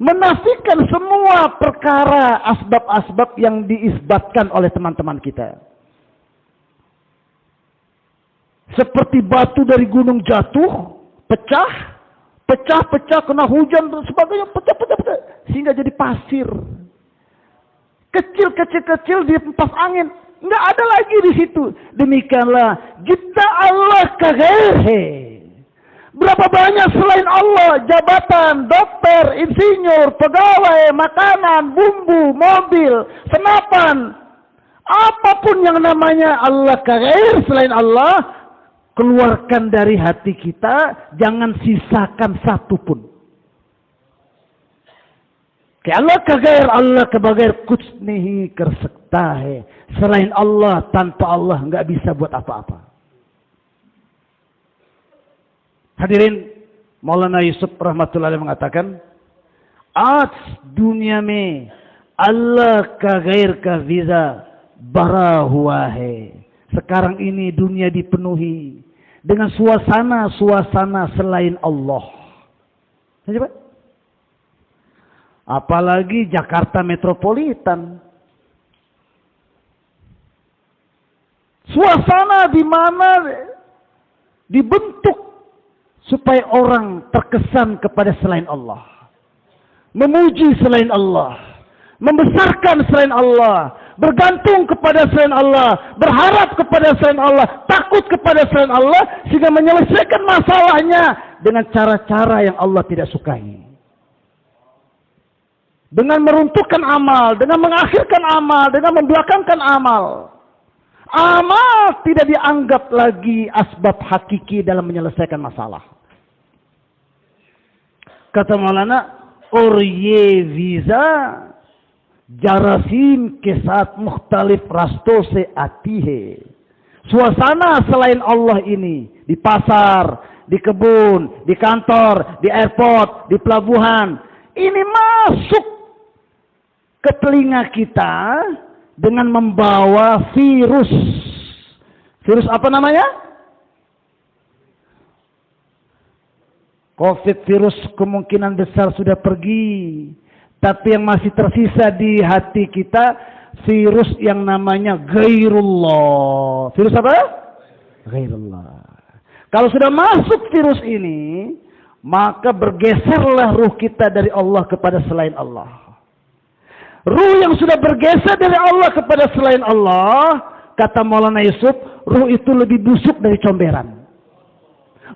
menafikan semua perkara asbab-asbab yang diisbatkan oleh teman-teman kita. Seperti batu dari gunung jatuh, pecah kena hujan dan sebagainya, pecah, sehingga jadi pasir. Kecil dihempas angin. Nggak ada lagi di situ. Demikianlah jika Allah kagherhe. Berapa banyak selain Allah, jabatan, dokter, insinyur, pegawai, makanan, bumbu, mobil, senapan, apapun yang namanya Allah kagher selain Allah, keluarkan dari hati kita, jangan sisakan satu pun. Allah kagair Allah kebagair kutsnihi kersektahe. Selain Allah, tanpa Allah nggak bisa buat apa-apa. Hadirin, Maulana Yusuf rahmatullahi mengatakan, dunia me Allah kagair ka viza barahuahe. Sekarang ini dunia dipenuhi dengan suasana selain Allah. Coba. Apalagi Jakarta metropolitan. Suasana di mana dibentuk supaya orang terkesan kepada selain Allah. Memuji selain Allah. Membesarkan selain Allah. Bergantung kepada selain Allah. Berharap kepada selain Allah. Takut kepada selain Allah. Sehingga menyelesaikan masalahnya dengan cara-cara yang Allah tidak sukai. Dengan meruntuhkan amal, dengan mengakhirkan amal, dengan membelakangkan amal. Amal tidak dianggap lagi asbab hakiki dalam menyelesaikan masalah. Kata Maulana, Orye viza jarasim kesat mukhtalif rasto se atihe. Suasana selain Allah ini, di pasar, di kebun, di kantor, di airport, di pelabuhan, ini masuk ke telinga kita dengan membawa virus. Virus apa namanya? COVID virus kemungkinan besar sudah pergi. Tapi yang masih tersisa di hati kita, virus yang namanya Ghairullah. Virus apa? Ghairullah. Kalau sudah masuk virus ini, maka bergeserlah ruh kita dari Allah kepada selain Allah. Ruh yang sudah bergeser dari Allah kepada selain Allah, kata Maulana Yusuf, ruh itu lebih busuk dari comberan.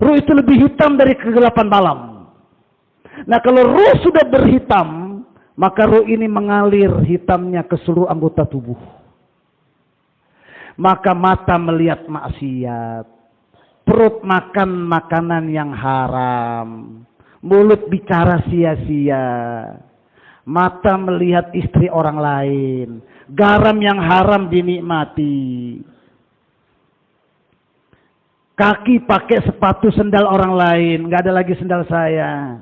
Ruh itu lebih hitam dari kegelapan malam. Nah, kalau ruh sudah berhitam, maka ruh ini mengalir hitamnya ke seluruh anggota tubuh. Maka mata melihat maksiat, perut makan makanan yang haram, mulut bicara sia-sia, mata melihat istri orang lain, garam yang haram dinikmati, kaki pakai sepatu sendal orang lain, nggak ada lagi sendal saya.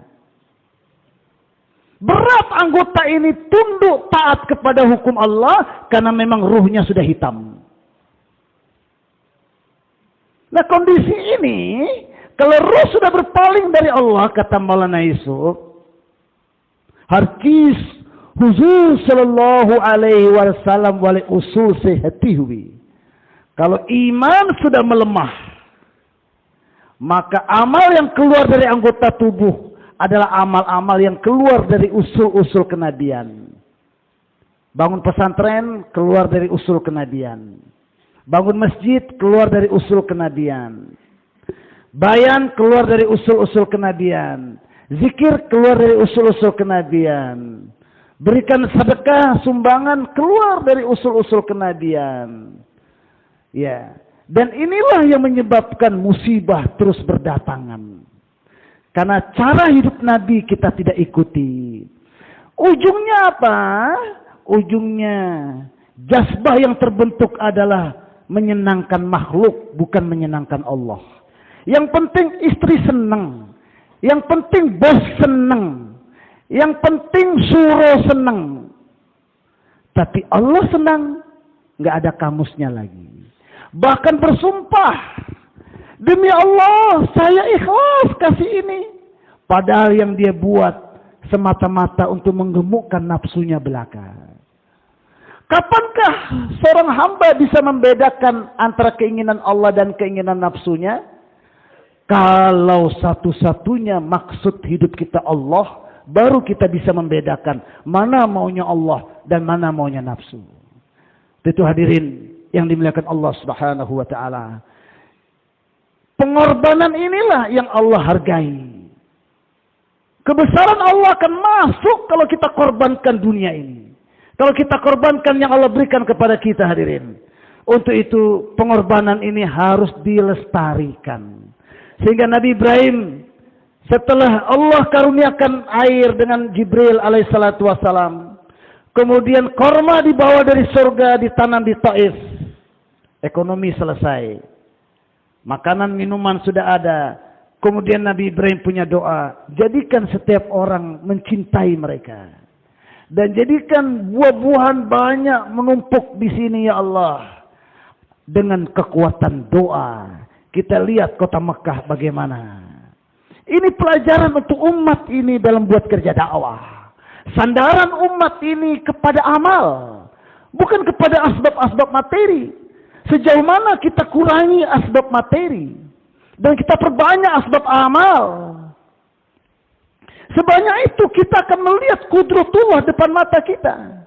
Berat anggota ini tunduk taat kepada hukum Allah karena memang ruhnya sudah hitam. Nah, kondisi ini, kalau ruh sudah berpaling dari Allah, kata Maulana Yusuf, harkis huzur sallallahu alaihi wasallam wali usul sehatihi. Kalau iman sudah melemah, maka amal yang keluar dari anggota tubuh adalah amal-amal yang keluar dari usul-usul kenabian. Bangun pesantren keluar dari usul kenabian. Bangun masjid keluar dari usul kenabian. Bayan keluar dari usul-usul kenabian. Zikir keluar dari usul-usul kenabian. Berikan sedekah, sumbangan keluar dari usul-usul kenabian. Ya. Dan inilah yang menyebabkan musibah terus berdatangan. Karena cara hidup Nabi kita tidak ikuti. Ujungnya apa? Ujungnya jazbah yang terbentuk adalah menyenangkan makhluk, bukan menyenangkan Allah. Yang penting istri senang. Yang penting bos senang. Yang penting suruh senang. Tapi Allah senang, nggak ada kamusnya lagi. Bahkan bersumpah, demi Allah saya ikhlas kasih ini. Padahal yang dia buat semata-mata untuk menggemukkan nafsunya belaka. Kapankah seorang hamba bisa membedakan antara keinginan Allah dan keinginan nafsunya? Kalau satu-satunya maksud hidup kita Allah, baru kita bisa membedakan mana maunya Allah dan mana maunya nafsu. Itu hadirin yang dimuliakan Allah Subhanahu wa taala. Pengorbanan inilah yang Allah hargai. Kebesaran Allah akan masuk kalau kita korbankan dunia ini. Kalau kita korbankan yang Allah berikan kepada kita, hadirin. Untuk itu pengorbanan ini harus dilestarikan. Sehingga Nabi Ibrahim setelah Allah karuniakan air dengan Jibril alaihissalatu wassalam, kemudian korma dibawa dari surga ditanam di Taif. Ekonomi selesai. Makanan minuman sudah ada. Kemudian Nabi Ibrahim punya doa, jadikan setiap orang mencintai mereka. Dan jadikan buah-buahan banyak menumpuk di sini ya Allah. Dengan kekuatan doa. Kita lihat kota Mekah bagaimana. Ini pelajaran untuk umat ini dalam buat kerja dakwah. Sandaran umat ini kepada amal. Bukan kepada asbab-asbab materi. Sejauh mana kita kurangi asbab materi. Dan kita perbanyak asbab amal. Sebanyak itu kita akan melihat kudratullah depan mata kita.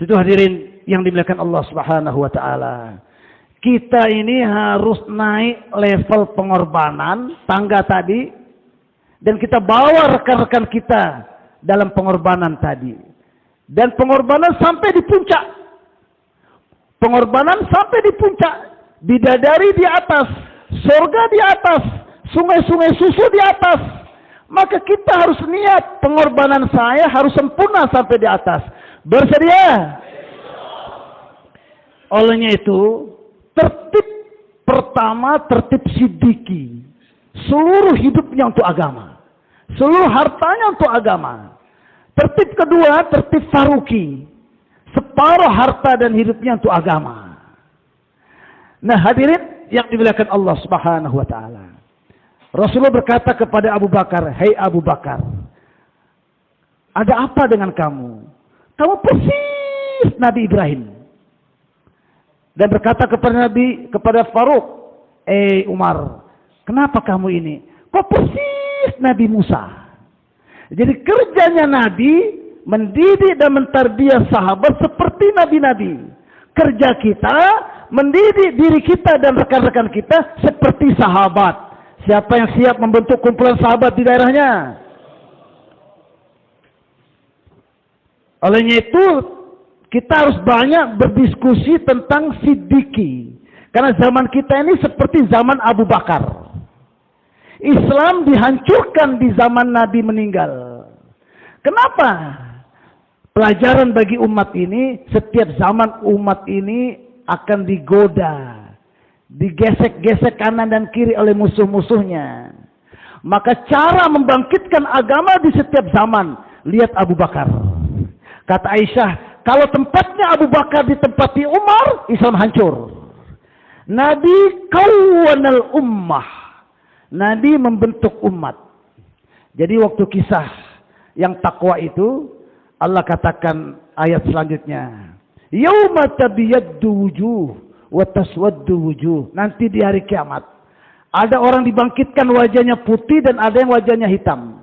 Itu hadirin yang dimuliakan Allah Subhanahu wa taala. Kita ini harus naik level pengorbanan, tangga tadi. Dan kita bawa rekan-rekan kita dalam pengorbanan tadi. Dan pengorbanan sampai di puncak. Pengorbanan sampai di puncak. Bidadari di atas. Surga di atas. Sungai-sungai susu di atas. Maka kita harus niat pengorbanan saya harus sempurna sampai di atas. Bersedia? Olehnya itu, tertib pertama, tertib siddiqi. Seluruh hidupnya untuk agama. Seluruh hartanya untuk agama. Tertib kedua, tertib faruqi. Separuh harta dan hidupnya untuk agama. Nah hadirin yang dimuliakan Allah Subhanahu wa taala. Rasulullah berkata kepada Abu Bakar, "Hei Abu Bakar, ada apa dengan kamu? Kamu persis Nabi Ibrahim." Dan berkata kepada Faruq, Umar, kenapa kamu ini? Kok persis Nabi Musa? Jadi kerjanya Nabi mendidik dan mentarbiah sahabat seperti Nabi-Nabi. Kerja kita mendidik diri kita dan rekan-rekan kita seperti sahabat. Siapa yang siap membentuk kumpulan sahabat di daerahnya? Olehnya itu kita harus banyak berdiskusi tentang siddiqi. Karena zaman kita ini seperti zaman Abu Bakar. Islam dihancurkan di zaman Nabi meninggal. Kenapa? Pelajaran bagi umat ini, setiap zaman umat ini akan digoda. Digesek-gesek kanan dan kiri oleh musuh-musuhnya. Maka cara membangkitkan agama di setiap zaman. Lihat Abu Bakar. Kata Aisyah, kalau tempatnya Abu Bakar ditempati Umar, Islam hancur. Nabi kawanal ummah. Nabi membentuk umat. Jadi waktu kisah yang takwa itu, Allah katakan ayat selanjutnya. Yauma tabyaddu wujuh wa taswaddu wujuh. Nanti di hari kiamat. Ada orang dibangkitkan wajahnya putih dan ada yang wajahnya hitam.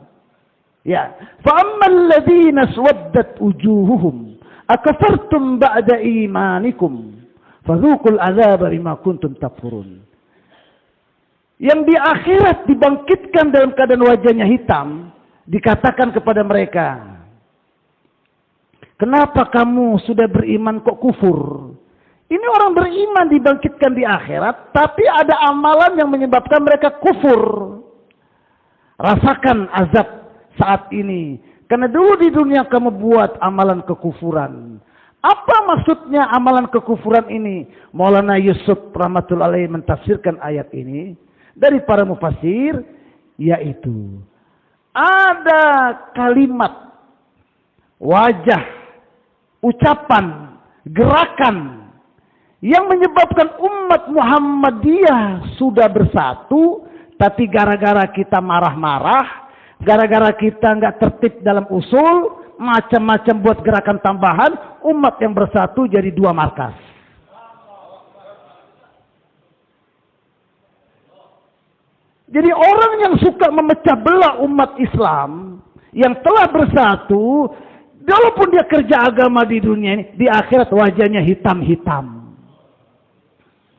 Ya. Fa'ammal ladzina swaddat wujuhuhum akafartum ba'da imanikum fadzuqul adzaba bima kuntum takfurun. Yang di akhirat dibangkitkan dalam keadaan wajahnya hitam, dikatakan kepada mereka, kenapa kamu sudah beriman kok kufur? Ini orang beriman dibangkitkan di akhirat, tapi ada amalan yang menyebabkan mereka kufur. Rasakan azab saat ini. Karena dulu di dunia kamu buat amalan kekufuran. Apa maksudnya amalan kekufuran ini? Maulana Yusuf rahmatullahi alaihi mentafsirkan ayat ini dari para mufassir, yaitu ada kalimat, wajah, ucapan, gerakan yang menyebabkan umat Muhammadiyah sudah bersatu, tapi gara-gara kita marah-marah, gara-gara kita nggak tertib dalam usul, macam-macam buat gerakan tambahan, umat yang bersatu jadi dua markas. Jadi orang yang suka memecah belah umat Islam yang telah bersatu, walaupun dia kerja agama di dunia ini, di akhirat wajahnya hitam-hitam.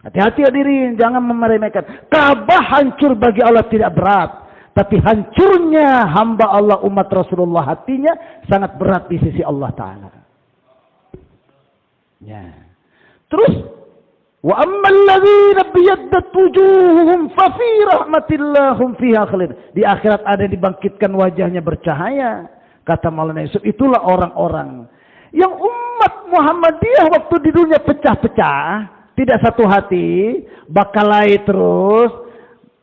Hati-hati hadirin, jangan meremehkan. Ka'bah hancur bagi Allah tidak berat. Tapi hancurnya hamba Allah umat Rasulullah hatinya sangat berat di sisi Allah Ta'ala. Ya. Terus, wa ammal ladzina biyaddat wujuhuhum fa fi rahmatillah hum fiha khalid. Di akhirat ada dibangkitkan wajahnya bercahaya. Kata Maulana Yusuf, itulah orang-orang yang umat Muhammadiyah waktu di dunia pecah-pecah, tidak satu hati, bakalai terus,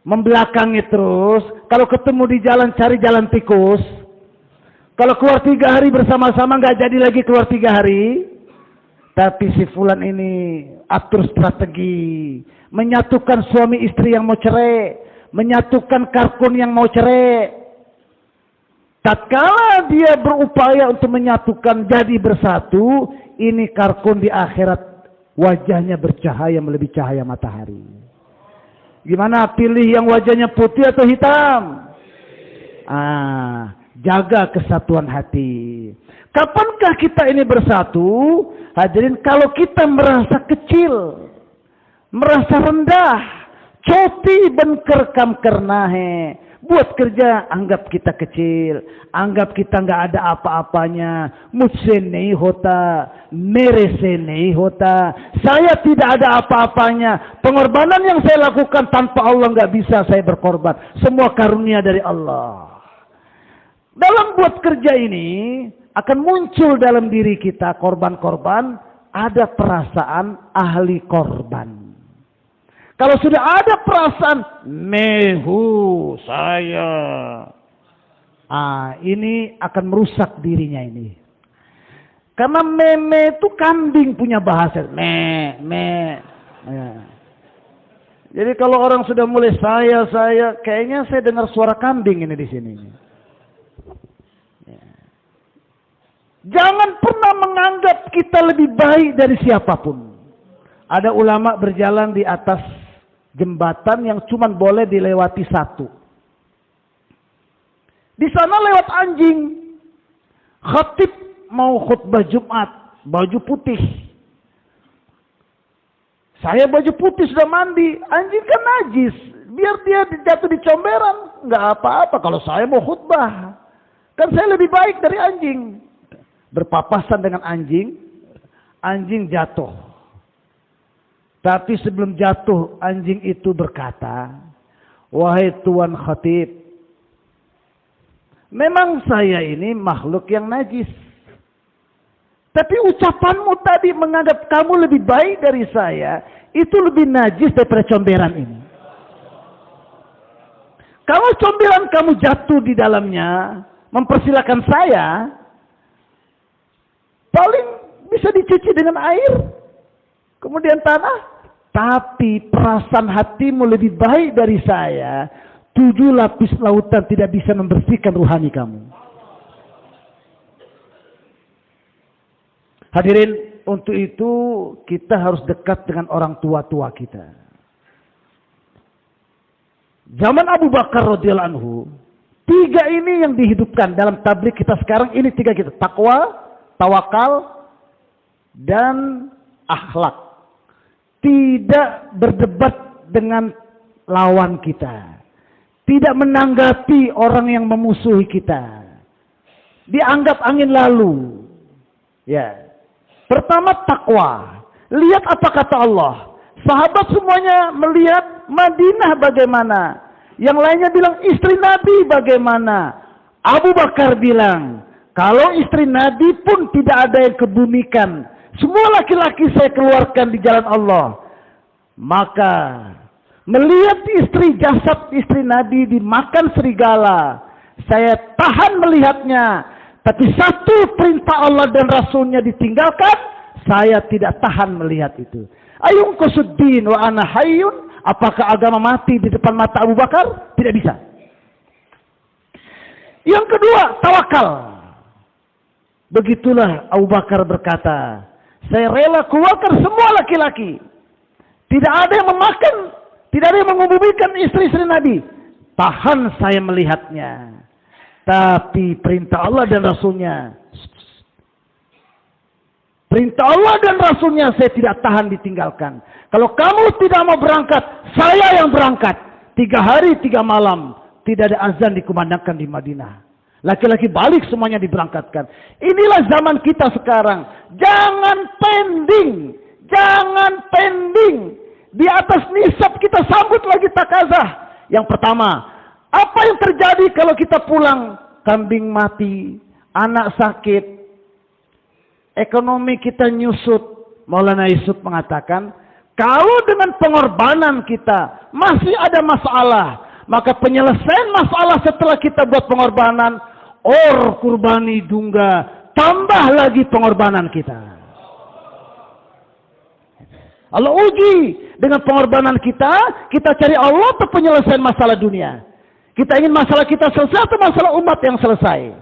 membelakangi terus. Kalau ketemu di jalan cari jalan tikus. Kalau keluar 3 hari bersama-sama nggak jadi lagi keluar 3 hari. Tapi si fulan ini atur strategi, menyatukan suami istri yang mau cerai, menyatukan karkun yang mau cerai. Tatkala dia berupaya untuk menyatukan jadi bersatu, ini karkun di akhirat wajahnya bercahaya melebihi cahaya matahari. Gimana, pilih yang wajahnya putih atau hitam? Jaga kesatuan hati. Kapankah kita ini bersatu? Hadirin, kalau kita merasa kecil, merasa rendah, coti benker kam kernahe, buat kerja anggap kita kecil, anggap kita nggak ada apa-apanya, mujse nahi hota, mere se nahi hota, saya tidak ada apa-apanya, pengorbanan yang saya lakukan tanpa Allah nggak bisa saya berkorban, semua karunia dari Allah. Dalam buat kerja ini akan muncul dalam diri kita korban-korban, ada perasaan ahli korban. Kalau sudah ada perasaan mehu saya, ini akan merusak dirinya ini. Karena meme itu kambing punya bahasa, me. Ya. Jadi kalau orang sudah mulai saya, kayaknya saya dengar suara kambing ini di sini. Ya. Jangan pernah menganggap kita lebih baik dari siapapun. Ada ulama berjalan di atas jembatan yang cuma boleh dilewati satu. Di sana lewat anjing. Khatib mau khutbah Jumat, baju putih. Saya baju putih sudah mandi, anjing kan najis. Biar dia jatuh di comberan, nggak apa-apa kalau saya mau khutbah. Kan saya lebih baik dari anjing. Berpapasan dengan anjing, anjing jatuh. Tapi sebelum jatuh, anjing itu berkata, wahai Tuan Khatib, memang saya ini makhluk yang najis. Tapi ucapanmu tadi menganggap kamu lebih baik dari saya, itu lebih najis daripada comberan ini. Kalau comberan kamu jatuh di dalamnya, mempersilakan saya, paling bisa dicuci dengan air. Kemudian tanah, tapi perasaan hatimu lebih baik dari saya. 7 lapis lautan tidak bisa membersihkan ruhani kamu. Hadirin, untuk itu kita harus dekat dengan orang tua-tua kita. Zaman Abu Bakar radhiyallahu anhu, 3 ini yang dihidupkan dalam tabligh kita sekarang. Ini 3 kita, takwa, tawakal, dan akhlak. Tidak berdebat dengan lawan kita. Tidak menanggapi orang yang memusuhi kita. Dianggap angin lalu. Ya. Pertama takwa. Lihat apa kata Allah. Sahabat semuanya melihat Madinah bagaimana. Yang lainnya bilang istri Nabi bagaimana. Abu Bakar bilang, kalau istri Nabi pun tidak ada yang kebumikan. Semua laki-laki saya keluarkan di jalan Allah. Maka melihat jasad istri Nabi dimakan serigala, saya tahan melihatnya. Tapi satu perintah Allah dan Rasulnya ditinggalkan, saya tidak tahan melihat itu. Ayung kusuddin wa ana hayyun. Apakah agama mati di depan mata Abu Bakar? Tidak bisa. Yang kedua, tawakal. Begitulah Abu Bakar berkata, saya rela keluarkan semua laki-laki. Tidak ada yang memakan, tidak ada yang mengubumikan istri-istri Nabi. Tahan saya melihatnya. Tapi perintah Allah dan Rasulnya, perintah Allah dan Rasulnya saya tidak tahan ditinggalkan. Kalau kamu tidak mau berangkat, saya yang berangkat. 3 hari 3 malam tidak ada azan dikumandangkan di Madinah. Laki-laki balik semuanya diberangkatkan. Inilah zaman kita sekarang. Jangan pending. Jangan pending. Di atas nisab kita sambut lagi takazah. Yang pertama, apa yang terjadi kalau kita pulang? Kambing mati, anak sakit, ekonomi kita nyusut. Maulana Yusuf mengatakan, kalau dengan pengorbanan kita masih ada masalah, maka penyelesaian masalah setelah kita buat pengorbanan, kurbani dungga, tambah lagi pengorbanan kita. Allah uji dengan pengorbanan kita, kita cari Allah untuk penyelesaian masalah dunia. Kita ingin masalah kita selesai atau masalah umat yang selesai.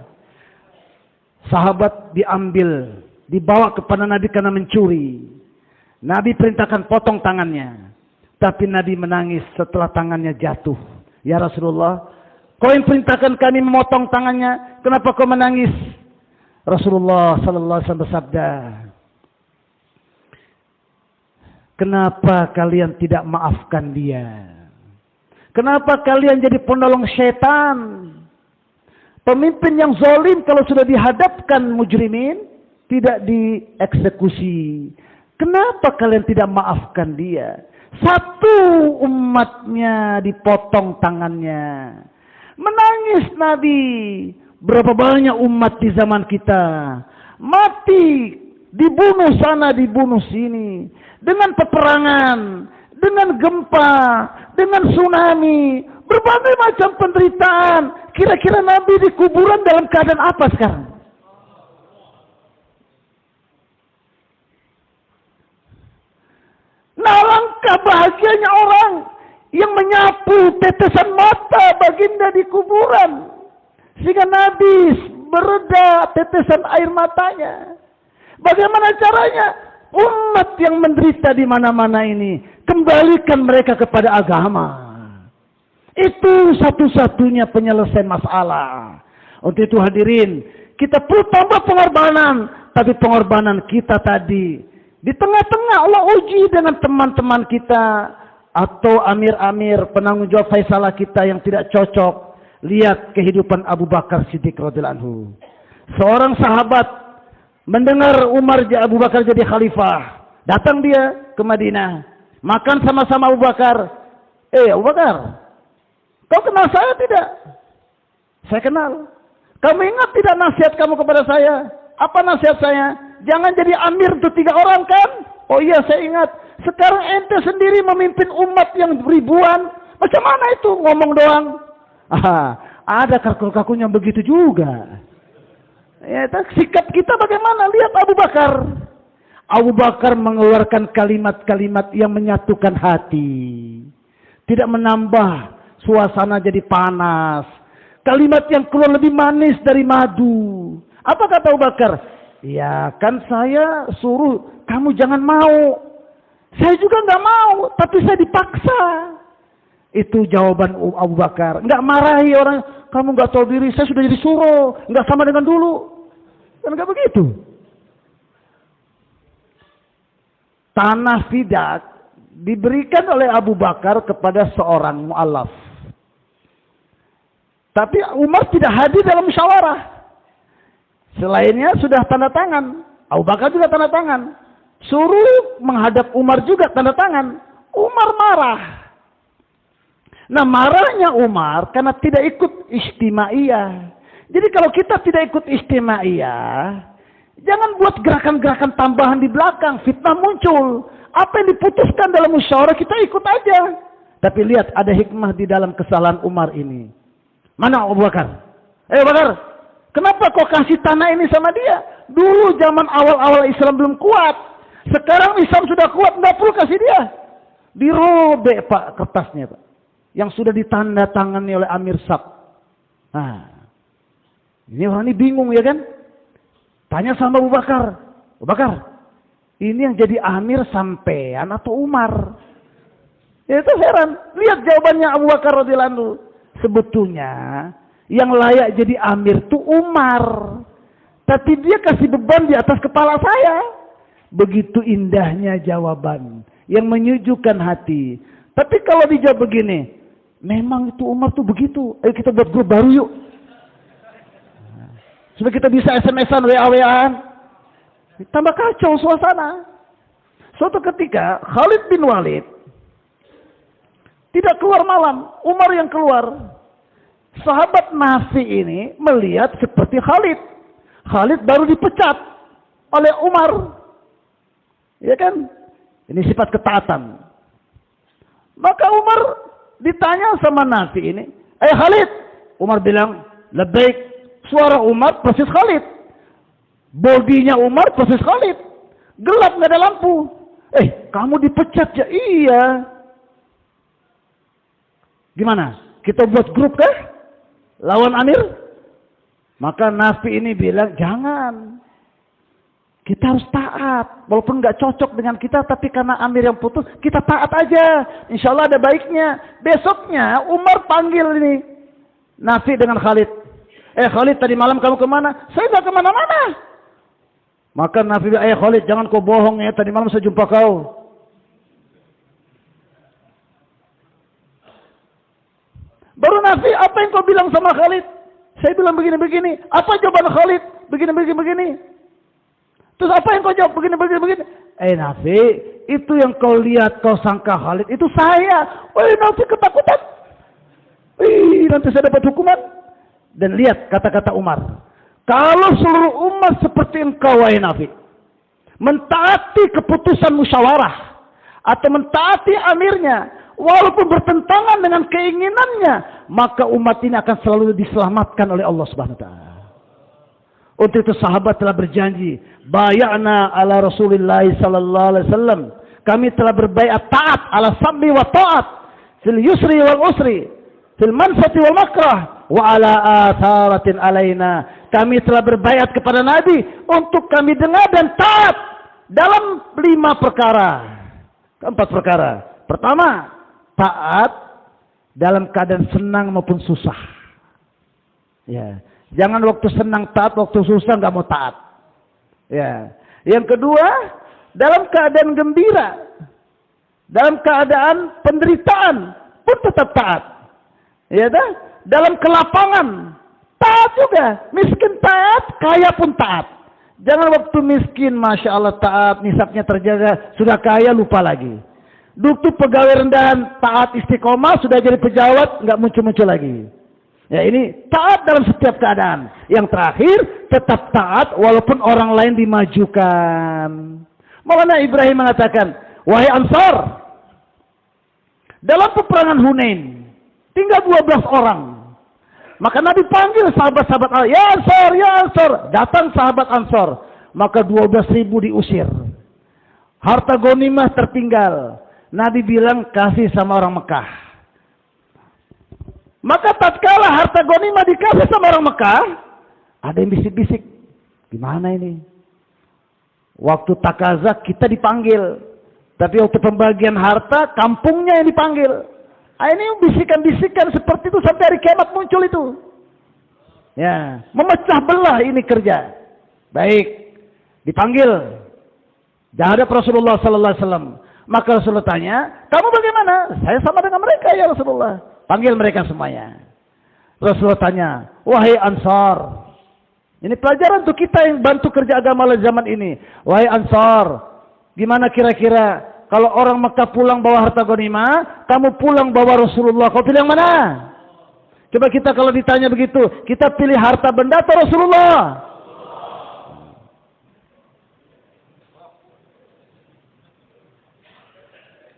Sahabat diambil, dibawa kepada Nabi karena mencuri. Nabi perintahkan potong tangannya. Tapi Nabi menangis setelah tangannya jatuh. Ya Rasulullah, kau yang perintahkan kami memotong tangannya, kenapa kau menangis? Rasulullah sallallahu alaihi wasallam bersabda, kenapa kalian tidak maafkan dia? Kenapa kalian jadi penolong setan? Pemimpin yang zalim kalau sudah dihadapkan mujrimin, tidak dieksekusi. Kenapa kalian tidak maafkan dia? Satu umatnya dipotong tangannya. Menangis Nabi. Berapa banyak umat di zaman kita mati, dibunuh sana, dibunuh sini, dengan peperangan, dengan gempa, dengan tsunami, berbagai macam penderitaan. Kira-kira Nabi di kuburan dalam keadaan apa sekarang? Nah, alangkah bahagianya orang yang menyapu tetesan mata baginda di kuburan, sehingga Nabi bereda tetesan air matanya. Bagaimana caranya? Umat yang menderita di mana-mana ini, kembalikan mereka kepada agama. Itu satu-satunya penyelesaian masalah. Untuk itu hadirin, kita perlu tambah pengorbanan. Tapi pengorbanan kita tadi, di tengah-tengah Allah uji dengan teman-teman kita, atau amir-amir penanggung jawab faisalah kita yang tidak cocok. Lihat kehidupan Abu Bakar Siddiq radhiyallahu anhu. Seorang sahabat mendengar Abu Bakar jadi khalifah. Datang dia ke Madinah. Makan sama-sama Abu Bakar. Abu Bakar, kau kenal saya tidak? Saya kenal. Kamu ingat tidak nasihat kamu kepada saya? Apa nasihat saya? Jangan jadi amir untuk 3 orang kan? Oh iya, saya ingat. Sekarang ente sendiri memimpin umat yang ribuan. Macam mana itu ngomong doang? Ada kaku-kakunya begitu juga. Ya, sikap kita bagaimana? Lihat Abu Bakar. Abu Bakar mengeluarkan kalimat-kalimat yang menyatukan hati. Tidak menambah suasana jadi panas. Kalimat yang keluar lebih manis dari madu. Apa kata Abu Bakar? Ya kan saya suruh kamu jangan mau. Saya juga nggak mau, tapi saya dipaksa. Itu jawaban Abu Bakar. Nggak marahi orang, kamu nggak tahu diri, saya sudah jadi suruh, nggak sama dengan dulu. Kan nggak begitu. Tanah fidak diberikan oleh Abu Bakar kepada seorang mu'alaf. Tapi Umar tidak hadir dalam musyawarah. Selainnya sudah tanda tangan. Abu Bakar juga tanda tangan. Suruh menghadap Umar juga tanda tangan. Umar marah. Nah, marahnya Umar karena tidak ikut istimaiyah. Jadi kalau kita tidak ikut istimaiyah, jangan buat gerakan-gerakan tambahan di belakang, fitnah muncul. Apa yang diputuskan dalam musyawarah kita ikut aja. Tapi lihat ada hikmah di dalam kesalahan Umar ini. Mana Abu Bakar? Abu Bakar, kenapa kau kasih tanah ini sama dia? Dulu zaman awal-awal Islam belum kuat. Sekarang Islam sudah kuat, nggak perlu kasih dia. Dirobek Pak kertasnya Pak. Yang sudah ditandatangani oleh Amir Sab. Nah, ini orang ini bingung ya kan? Tanya sama Abu Bakar. Abu Bakar, ini yang jadi Amir sampean atau Umar? Ya, itu heran. Lihat jawabannya Abu Bakar radhiyallahu anhu. Sebetulnya yang layak jadi Amir itu Umar. Tapi dia kasih beban di atas kepala saya. Begitu indahnya jawaban. Yang menyejukkan hati. Tapi kalau dijawab begini. Memang itu Umar tuh begitu. Ayo kita buat grup baru yuk. Supaya kita bisa SMS-an, WA-WA-an. Tambah kacau suasana. Suatu ketika Khalid bin Walid tidak keluar malam. Umar yang keluar. Sahabat Nafi ini melihat seperti Khalid. Khalid baru dipecat oleh Umar. Ya kan? Ini sifat ketaatan. Maka Umar ditanya sama Nafi ini. Khalid. Umar bilang, labbaik. Suara Umar persis Khalid. Bodinya Umar persis Khalid. Gelap, nggak ada lampu. Kamu dipecat ya? Iya. Gimana? Kita buat grup kah? Lawan Amir? Maka Nafi ini bilang, jangan. Kita harus taat. Walaupun nggak cocok dengan kita, tapi karena Amir yang putus, kita taat aja. Insya Allah ada baiknya. Besoknya Umar panggil ini Nafi dengan Khalid. Khalid, tadi malam kamu kemana? Saya nggak kemana-mana. Maka Nafi bilang, Khalid, jangan kau bohong ya. Tadi malam saya jumpa kau. Baru Nafi, apa yang kau bilang sama Khalid? Saya bilang begini-begini. Apa jawaban Khalid? Begini-begini. Terus apa yang kau jawab? Begini-begini. Nafi, itu yang kau lihat, kau sangka Khalid. Itu saya. Nafi ketakutan. Nanti saya dapat hukuman. Dan lihat kata-kata Umar. Kalau seluruh umat seperti engkau, wahai Nafi, mentaati keputusan musyawarah atau mentaati amirnya, walaupun bertentangan dengan keinginannya, maka umat ini akan selalu diselamatkan oleh Allah Subhanahu wa taala. Untuk itu sahabat telah berjanji, bay'ana ala Rasulillah sallallahu alaihi wasallam. Kami telah berbaiat taat ala sam'i wa ta'at fil yusri wal usri, fil manfati wal makrah, wa ala atharatin alaina. Kami telah berbaiat kepada Nabi untuk kami dengar dan taat dalam 5 perkara. 4 perkara. Pertama, taat dalam keadaan senang maupun susah. Ya, jangan waktu senang taat, waktu susah nggak mau taat. Ya. Yang kedua, dalam keadaan gembira, dalam keadaan penderitaan pun tetap taat. Ya, dalam kelapangan taat juga. Miskin taat, kaya pun taat. Jangan waktu miskin, masya Allah taat, nisabnya terjaga, sudah kaya lupa lagi. Dulu pegawai rendahan, taat istiqomah, sudah jadi pejabat, nggak muncul-muncul lagi. Ya, ini taat dalam setiap keadaan. Yang terakhir, tetap taat walaupun orang lain dimajukan. Maulana Ibrahim mengatakan, wahai Ansar, dalam peperangan Hunain, tinggal 12 orang. Maka Nabi panggil sahabat-sahabat Allah, ya Ansar, ya Ansar. Datang sahabat Ansar, maka 12.000 diusir. Harta ghanimah tertinggal. Nabi bilang, kasih sama orang Mekah. Maka tatkala harta ghanimah dikasih sama orang Mekah, ada yang bisik-bisik, gimana ini? Waktu takazak kita dipanggil, tapi waktu pembagian harta kampungnya yang dipanggil. Ini bisikan-bisikan seperti itu sampai hari kiamat muncul itu. Ya, memecah belah ini kerja. Baik, dipanggil. Dihadap Rasulullah sallallahu alaihi wasallam. Maka Rasulullah tanya, "Kamu bagaimana?" "Saya sama dengan mereka ya Rasulullah." Panggil mereka semuanya. Rasulullah tanya, "Wahai Ansar." Ini pelajaran untuk kita yang bantu kerja agama zaman ini. "Wahai Ansar, Gimana kira-kira kalau orang Mekah pulang bawa harta ghanimah, kamu pulang bawa Rasulullah, kau pilih yang mana? Coba kita kalau ditanya begitu, kita pilih harta benda atau Rasulullah?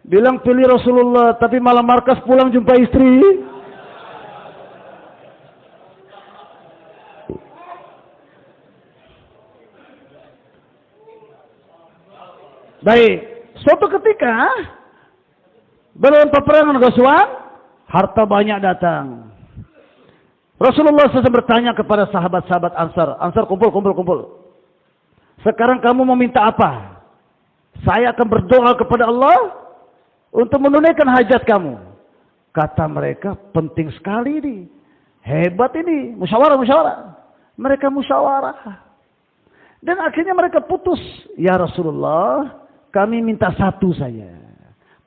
Bilang pilih Rasulullah, tapi malam markas pulang jumpa istri. Baik, suatu ketika dalam peperangan Ghazwan, harta banyak datang. Rasulullah SAW bertanya kepada sahabat-sahabat Ansar, Ansar kumpul. Sekarang kamu mau minta apa? Saya akan berdoa kepada Allah untuk menunaikan hajat kamu. Kata mereka, penting sekali ini, hebat ini, musyawarah. Mereka musyawarah. Dan akhirnya mereka putus, ya Rasulullah, kami minta satu saja.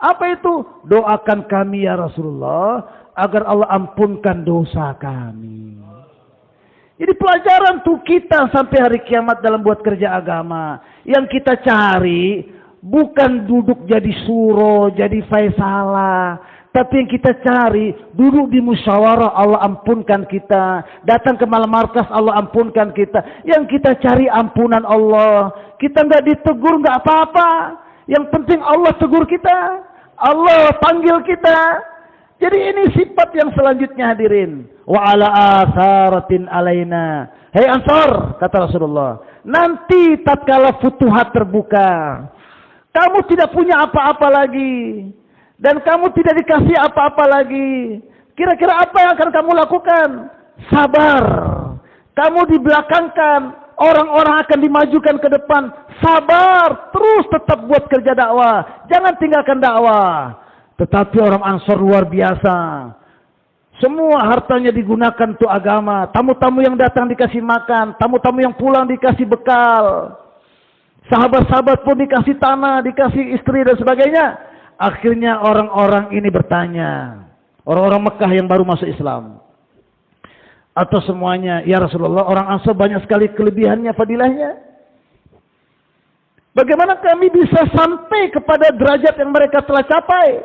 Apa itu? Doakan kami ya Rasulullah agar Allah ampunkan dosa kami. Jadi pelajaran tuh kita sampai hari kiamat dalam buat kerja agama. Yang kita cari bukan duduk jadi suro, jadi faisalah. Tapi yang kita cari, duduk di musyawarah, Allah ampunkan kita. Datang ke malam markas, Allah ampunkan kita. Yang kita cari ampunan Allah. Kita nggak ditegur, nggak apa-apa. Yang penting Allah tegur kita. Allah panggil kita. Jadi ini sifat yang selanjutnya hadirin. Wa ala atharatin alaina. Hei Ansar, kata Rasulullah. Nanti tatkala futuhat terbuka, kamu tidak punya apa-apa lagi. Dan kamu tidak dikasih apa-apa lagi. Kira-kira apa yang akan kamu lakukan? Sabar. Kamu dibelakangkan. Orang-orang akan dimajukan ke depan. Sabar. Terus tetap buat kerja dakwah. Jangan tinggalkan dakwah. Tetapi orang Ansar luar biasa. Semua hartanya digunakan untuk agama. Tamu-tamu yang datang dikasih makan. Tamu-tamu yang pulang dikasih bekal. Sahabat-sahabat pun dikasih tanah, dikasih istri dan sebagainya. Akhirnya orang-orang ini bertanya, orang-orang Mekah yang baru masuk Islam, atau semuanya, ya Rasulullah, orang Ansar banyak sekali kelebihannya, fadilahnya. Bagaimana kami bisa sampai kepada derajat yang mereka telah capai?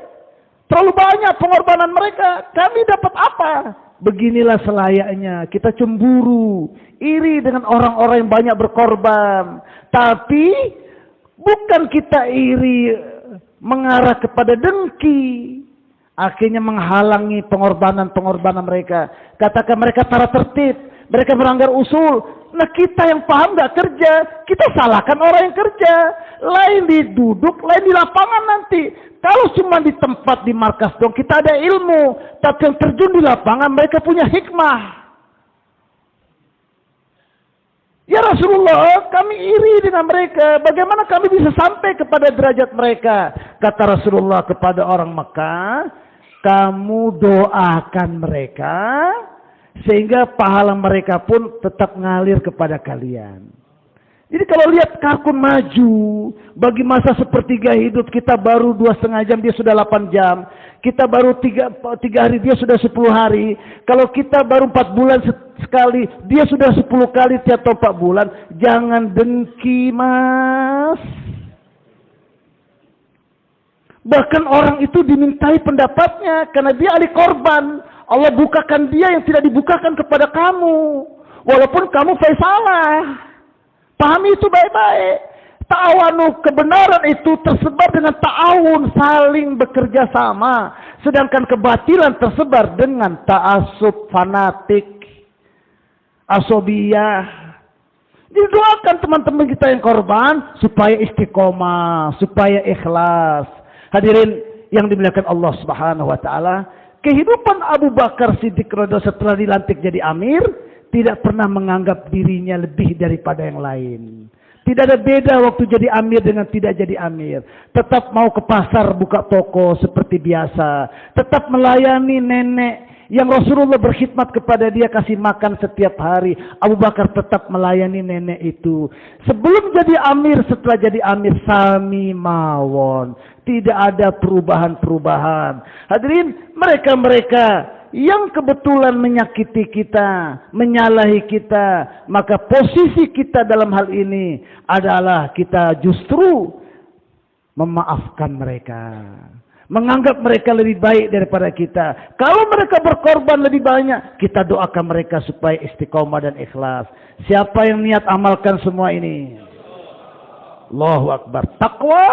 Terlalu banyak pengorbanan mereka, kami dapat apa? Beginilah selayaknya, kita cemburu, iri dengan orang-orang yang banyak berkorban. Tapi bukan kita iri mengarah kepada dengki, akhirnya menghalangi pengorbanan mereka. Katakan mereka tara tertib, mereka melanggar usul. Nah kita yang paham gak kerja, kita salahkan orang yang kerja. Lain diduduk, lain di lapangan nanti. Kalau cuma di tempat, di markas dong, kita ada ilmu. Tapi yang terjun di lapangan, mereka punya hikmah. Ya Rasulullah, kami iri dengan mereka. Bagaimana kami bisa sampai kepada derajat mereka? Kata Rasulullah kepada orang Mekah, kamu doakan mereka, sehingga pahala mereka pun tetap ngalir kepada kalian. Jadi kalau lihat Karkun maju, bagi masa sepertiga hidup, kita baru 2,5 jam, dia sudah 8 jam. Kita baru 3 hari, dia sudah 10 hari. Kalau kita baru 4 bulan sekali, dia sudah 10 kali tiap 4 bulan. Jangan dengki, mas. Bahkan orang itu dimintai pendapatnya, karena dia ahli korban. Allah bukakan dia yang tidak dibukakan kepada kamu. Walaupun kamu faisalah. Pahami itu baik-baik. Ta'awanu, kebenaran itu tersebar dengan ta'awun, saling bekerja sama. Sedangkan kebatilan tersebar dengan ta'asub, fanatik, asobiyah. Didoakan teman-teman kita yang korban supaya istiqomah, supaya ikhlas. Hadirin yang dimuliakan Allah Subhanahu wa taala, kehidupan Abu Bakar Siddiq radhiyallahu setelah dilantik jadi amir, tidak pernah menganggap dirinya lebih daripada yang lain. Tidak ada beda waktu jadi amir dengan tidak jadi amir. Tetap mau ke pasar buka toko seperti biasa. Tetap melayani nenek yang Rasulullah berkhidmat kepada dia, kasih makan setiap hari. Abu Bakar tetap melayani nenek itu. Sebelum jadi amir, setelah jadi amir, sami mawon. Tidak ada perubahan-perubahan. Hadirin, mereka-mereka yang kebetulan menyakiti kita, menyalahi kita, maka posisi kita dalam hal ini adalah kita justru memaafkan mereka. Menganggap mereka lebih baik daripada kita. Kalau mereka berkorban lebih banyak, kita doakan mereka supaya istiqomah dan ikhlas. Siapa yang niat amalkan semua ini? Allahu Akbar. Takwa.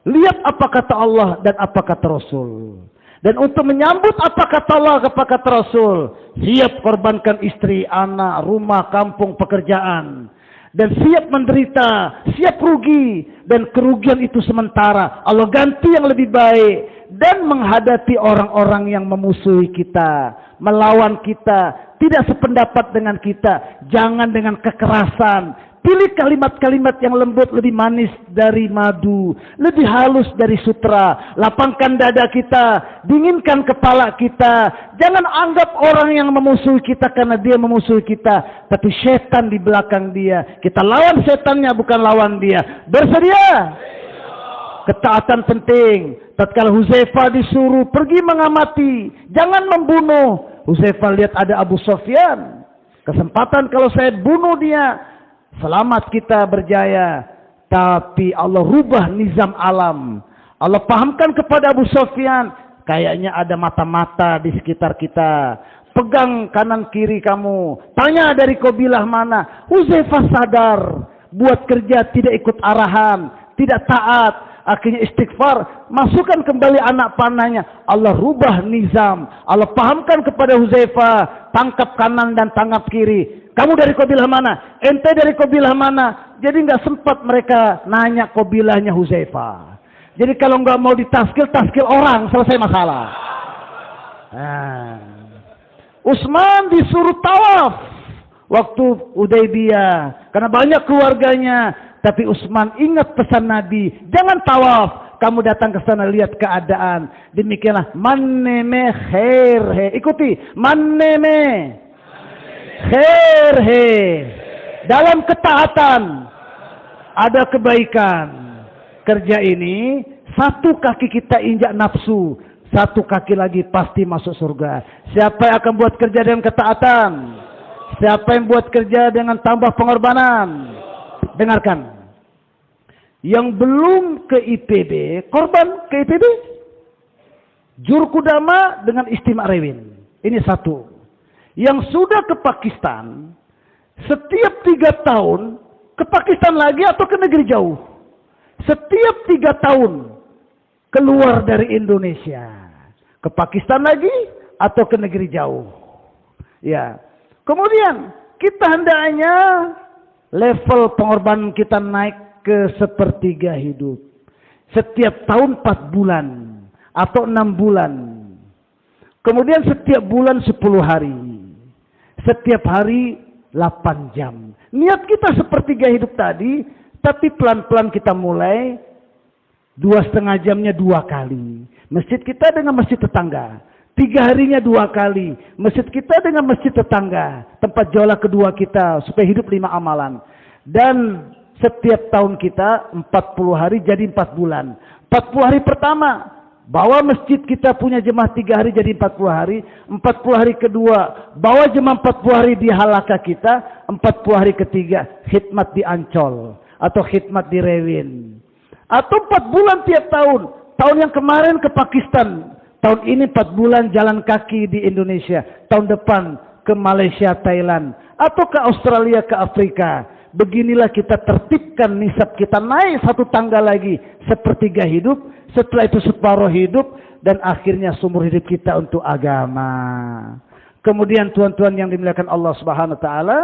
Lihat apa kata Allah dan apa kata Rasul. Dan untuk menyambut apa kata Allah, apa kata Rasul, siap korbankan istri, anak, rumah, kampung, pekerjaan. Dan siap menderita, siap rugi. Dan kerugian itu sementara. Allah ganti yang lebih baik. Dan menghadapi orang-orang yang memusuhi kita, melawan kita, tidak sependapat dengan kita. Jangan dengan kekerasan. Pilih kalimat-kalimat yang lembut, lebih manis dari madu, lebih halus dari sutra. Lapangkan dada kita, dinginkan kepala kita. Jangan anggap orang yang memusuhi kita karena dia memusuhi kita, tapi setan di belakang dia. Kita lawan setannya, bukan lawan dia. Bersedia? Ketaatan penting. Tatkala Huzaifah disuruh pergi mengamati, jangan membunuh. Huzaifah lihat ada Abu Sufyan. Kesempatan kalau saya bunuh dia, selamat kita berjaya. Tapi Allah rubah nizam alam. Allah pahamkan kepada Abu Sufyan, kayaknya ada mata-mata di sekitar kita. Pegang kanan kiri kamu. Tanya dari kabilah mana. Huzaifah sadar. Buat kerja tidak ikut arahan. Tidak taat. Akhirnya istighfar. Masukkan kembali anak panahnya. Allah rubah nizam. Allah pahamkan kepada Huzaifah. Tangkap kanan dan tangkap kiri. Kamu dari kabilah mana? Ente dari kabilah mana? Jadi nggak sempat mereka nanya kabilahnya Huzaifah. Jadi kalau nggak mau ditaskil, taskil orang, selesai masalah. Nah. Utsman disuruh tawaf waktu Hudaybiyah karena banyak keluarganya. Tapi Utsman ingat pesan Nabi, jangan tawaf. Kamu datang ke sana lihat keadaan. Demikianlah manneme khair he. Ikuti manneme khair he. Dalam ketaatan ada kebaikan. Kerja ini satu kaki kita injak nafsu, satu kaki lagi pasti masuk surga. Siapa yang akan buat kerja dengan ketaatan? Siapa yang buat kerja dengan tambah pengorbanan? Dengarkan. Yang belum ke IPB, korban ke IPB. Jurkudama dengan Istimewa Rewin. Ini satu. Yang sudah ke Pakistan, setiap 3 tahun, ke Pakistan lagi atau ke negeri jauh? Setiap 3 tahun, keluar dari Indonesia. Ke Pakistan lagi atau ke negeri jauh. Ya. Kemudian, kita hendaknya level pengorbanan kita naik ke sepertiga hidup. Setiap tahun 4 bulan atau 6 bulan. Kemudian setiap bulan 10 hari. Setiap hari 8 jam. Niat kita sepertiga hidup tadi, tapi pelan-pelan kita mulai 2,5 jamnya 2 kali. Masjid kita dengan masjid tetangga. 3 harinya 2 kali. Masjid kita dengan masjid tetangga. Tempat jaulah kedua kita supaya hidup 5 amalan. Dan setiap tahun kita 40 hari jadi 4 bulan. 40 hari pertama, bawa masjid kita punya jemaah 3 hari jadi 40 hari. 40 hari kedua, bawa jemaah 40 hari di halaka kita. 40 hari ketiga, khidmat di Ancol. Atau khidmat di Rewin. Atau 4 bulan tiap tahun. Tahun yang kemarin ke Pakistan. Tahun ini 4 bulan jalan kaki di Indonesia. Tahun depan ke Malaysia, Thailand. Atau ke Australia, ke Afrika. Beginilah kita tertibkan nisab kita naik 1 tangga lagi. Sepertiga hidup. Setelah itu separuh hidup. Dan akhirnya seumur hidup kita untuk agama. Kemudian tuan-tuan yang dimuliakan Allah Subhanahu Wa Taala.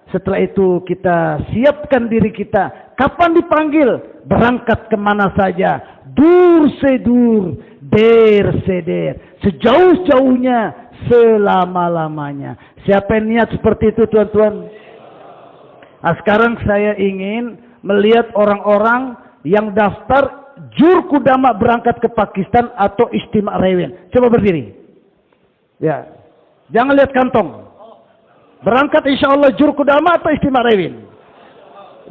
Setelah itu kita siapkan diri kita. Kapan dipanggil? Berangkat kemana saja. Dur sedur. Der seder. Sejauh-jauhnya. Selama-lamanya. Siapa yang niat seperti itu tuan-tuan? Nah, sekarang saya ingin melihat orang-orang yang daftar Jurkudama berangkat ke Pakistan atau Istimewa Rewin. Coba berdiri. Ya. Jangan lihat kantong. Berangkat insya Allah Jurkudama atau Istimewa Rewin.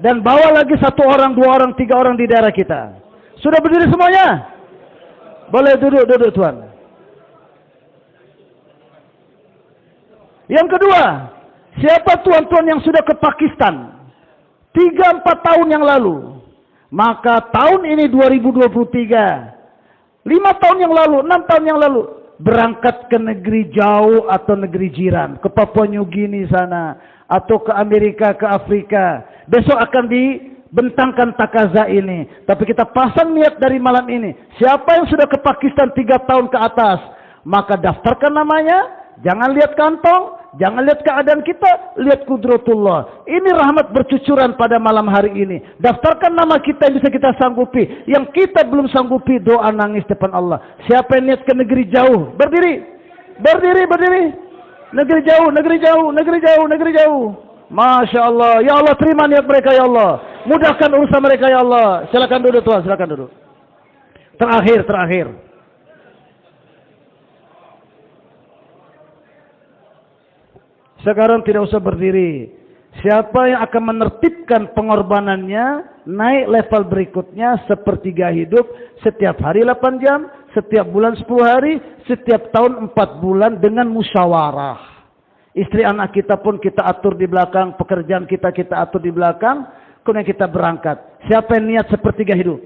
Dan bawa lagi 1 orang, 2 orang, 3 orang di daerah kita. Sudah berdiri semuanya? Boleh duduk tuan. Yang kedua, siapa tuan-tuan yang sudah ke Pakistan 3-4 tahun yang lalu? Maka tahun ini 2023, 5 tahun yang lalu, 6 tahun yang lalu, berangkat ke negeri jauh atau negeri jiran, ke Papua New Guinea sana, atau ke Amerika, ke Afrika. Besok akan dibentangkan takaza ini. Tapi kita pasang niat dari malam ini. Siapa yang sudah ke Pakistan 3 tahun ke atas, maka daftarkan namanya. Jangan lihat kantong, jangan lihat keadaan kita, lihat kudratullah. Ini rahmat bercucuran pada malam hari ini. Daftarkan nama kita yang bisa kita sanggupi. Yang kita belum sanggupi, doa nangis depan Allah. Siapa yang niat ke negeri jauh? Berdiri. Berdiri, berdiri. Negeri jauh, negeri jauh, negeri jauh, negeri jauh. Masya Allah. Ya Allah, terima niat mereka ya Allah. Mudahkan urusan mereka ya Allah. Silakan duduk Tuhan, silakan duduk. Terakhir. Sekarang tidak usah berdiri. Siapa yang akan menertibkan pengorbanannya, naik level berikutnya, sepertiga hidup, setiap hari 8 jam, setiap bulan 10 hari, setiap tahun 4 bulan dengan musyawarah. Istri anak kita pun kita atur di belakang, pekerjaan kita atur di belakang, kemudian kita berangkat. Siapa yang niat sepertiga hidup?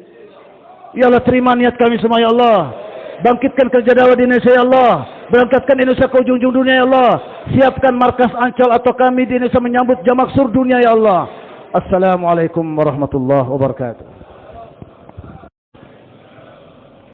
Ya Allah, terima niat kami semua ya Allah. Bangkitkan kerja dakwah di Indonesia ya Allah. Berangkatkan Indonesia ke ujung-ujung dunia ya Allah. Siapkan markas Ancol atau kami di Indonesia menyambut jam maksur dunia ya Allah. Assalamualaikum warahmatullahi wabarakatuh.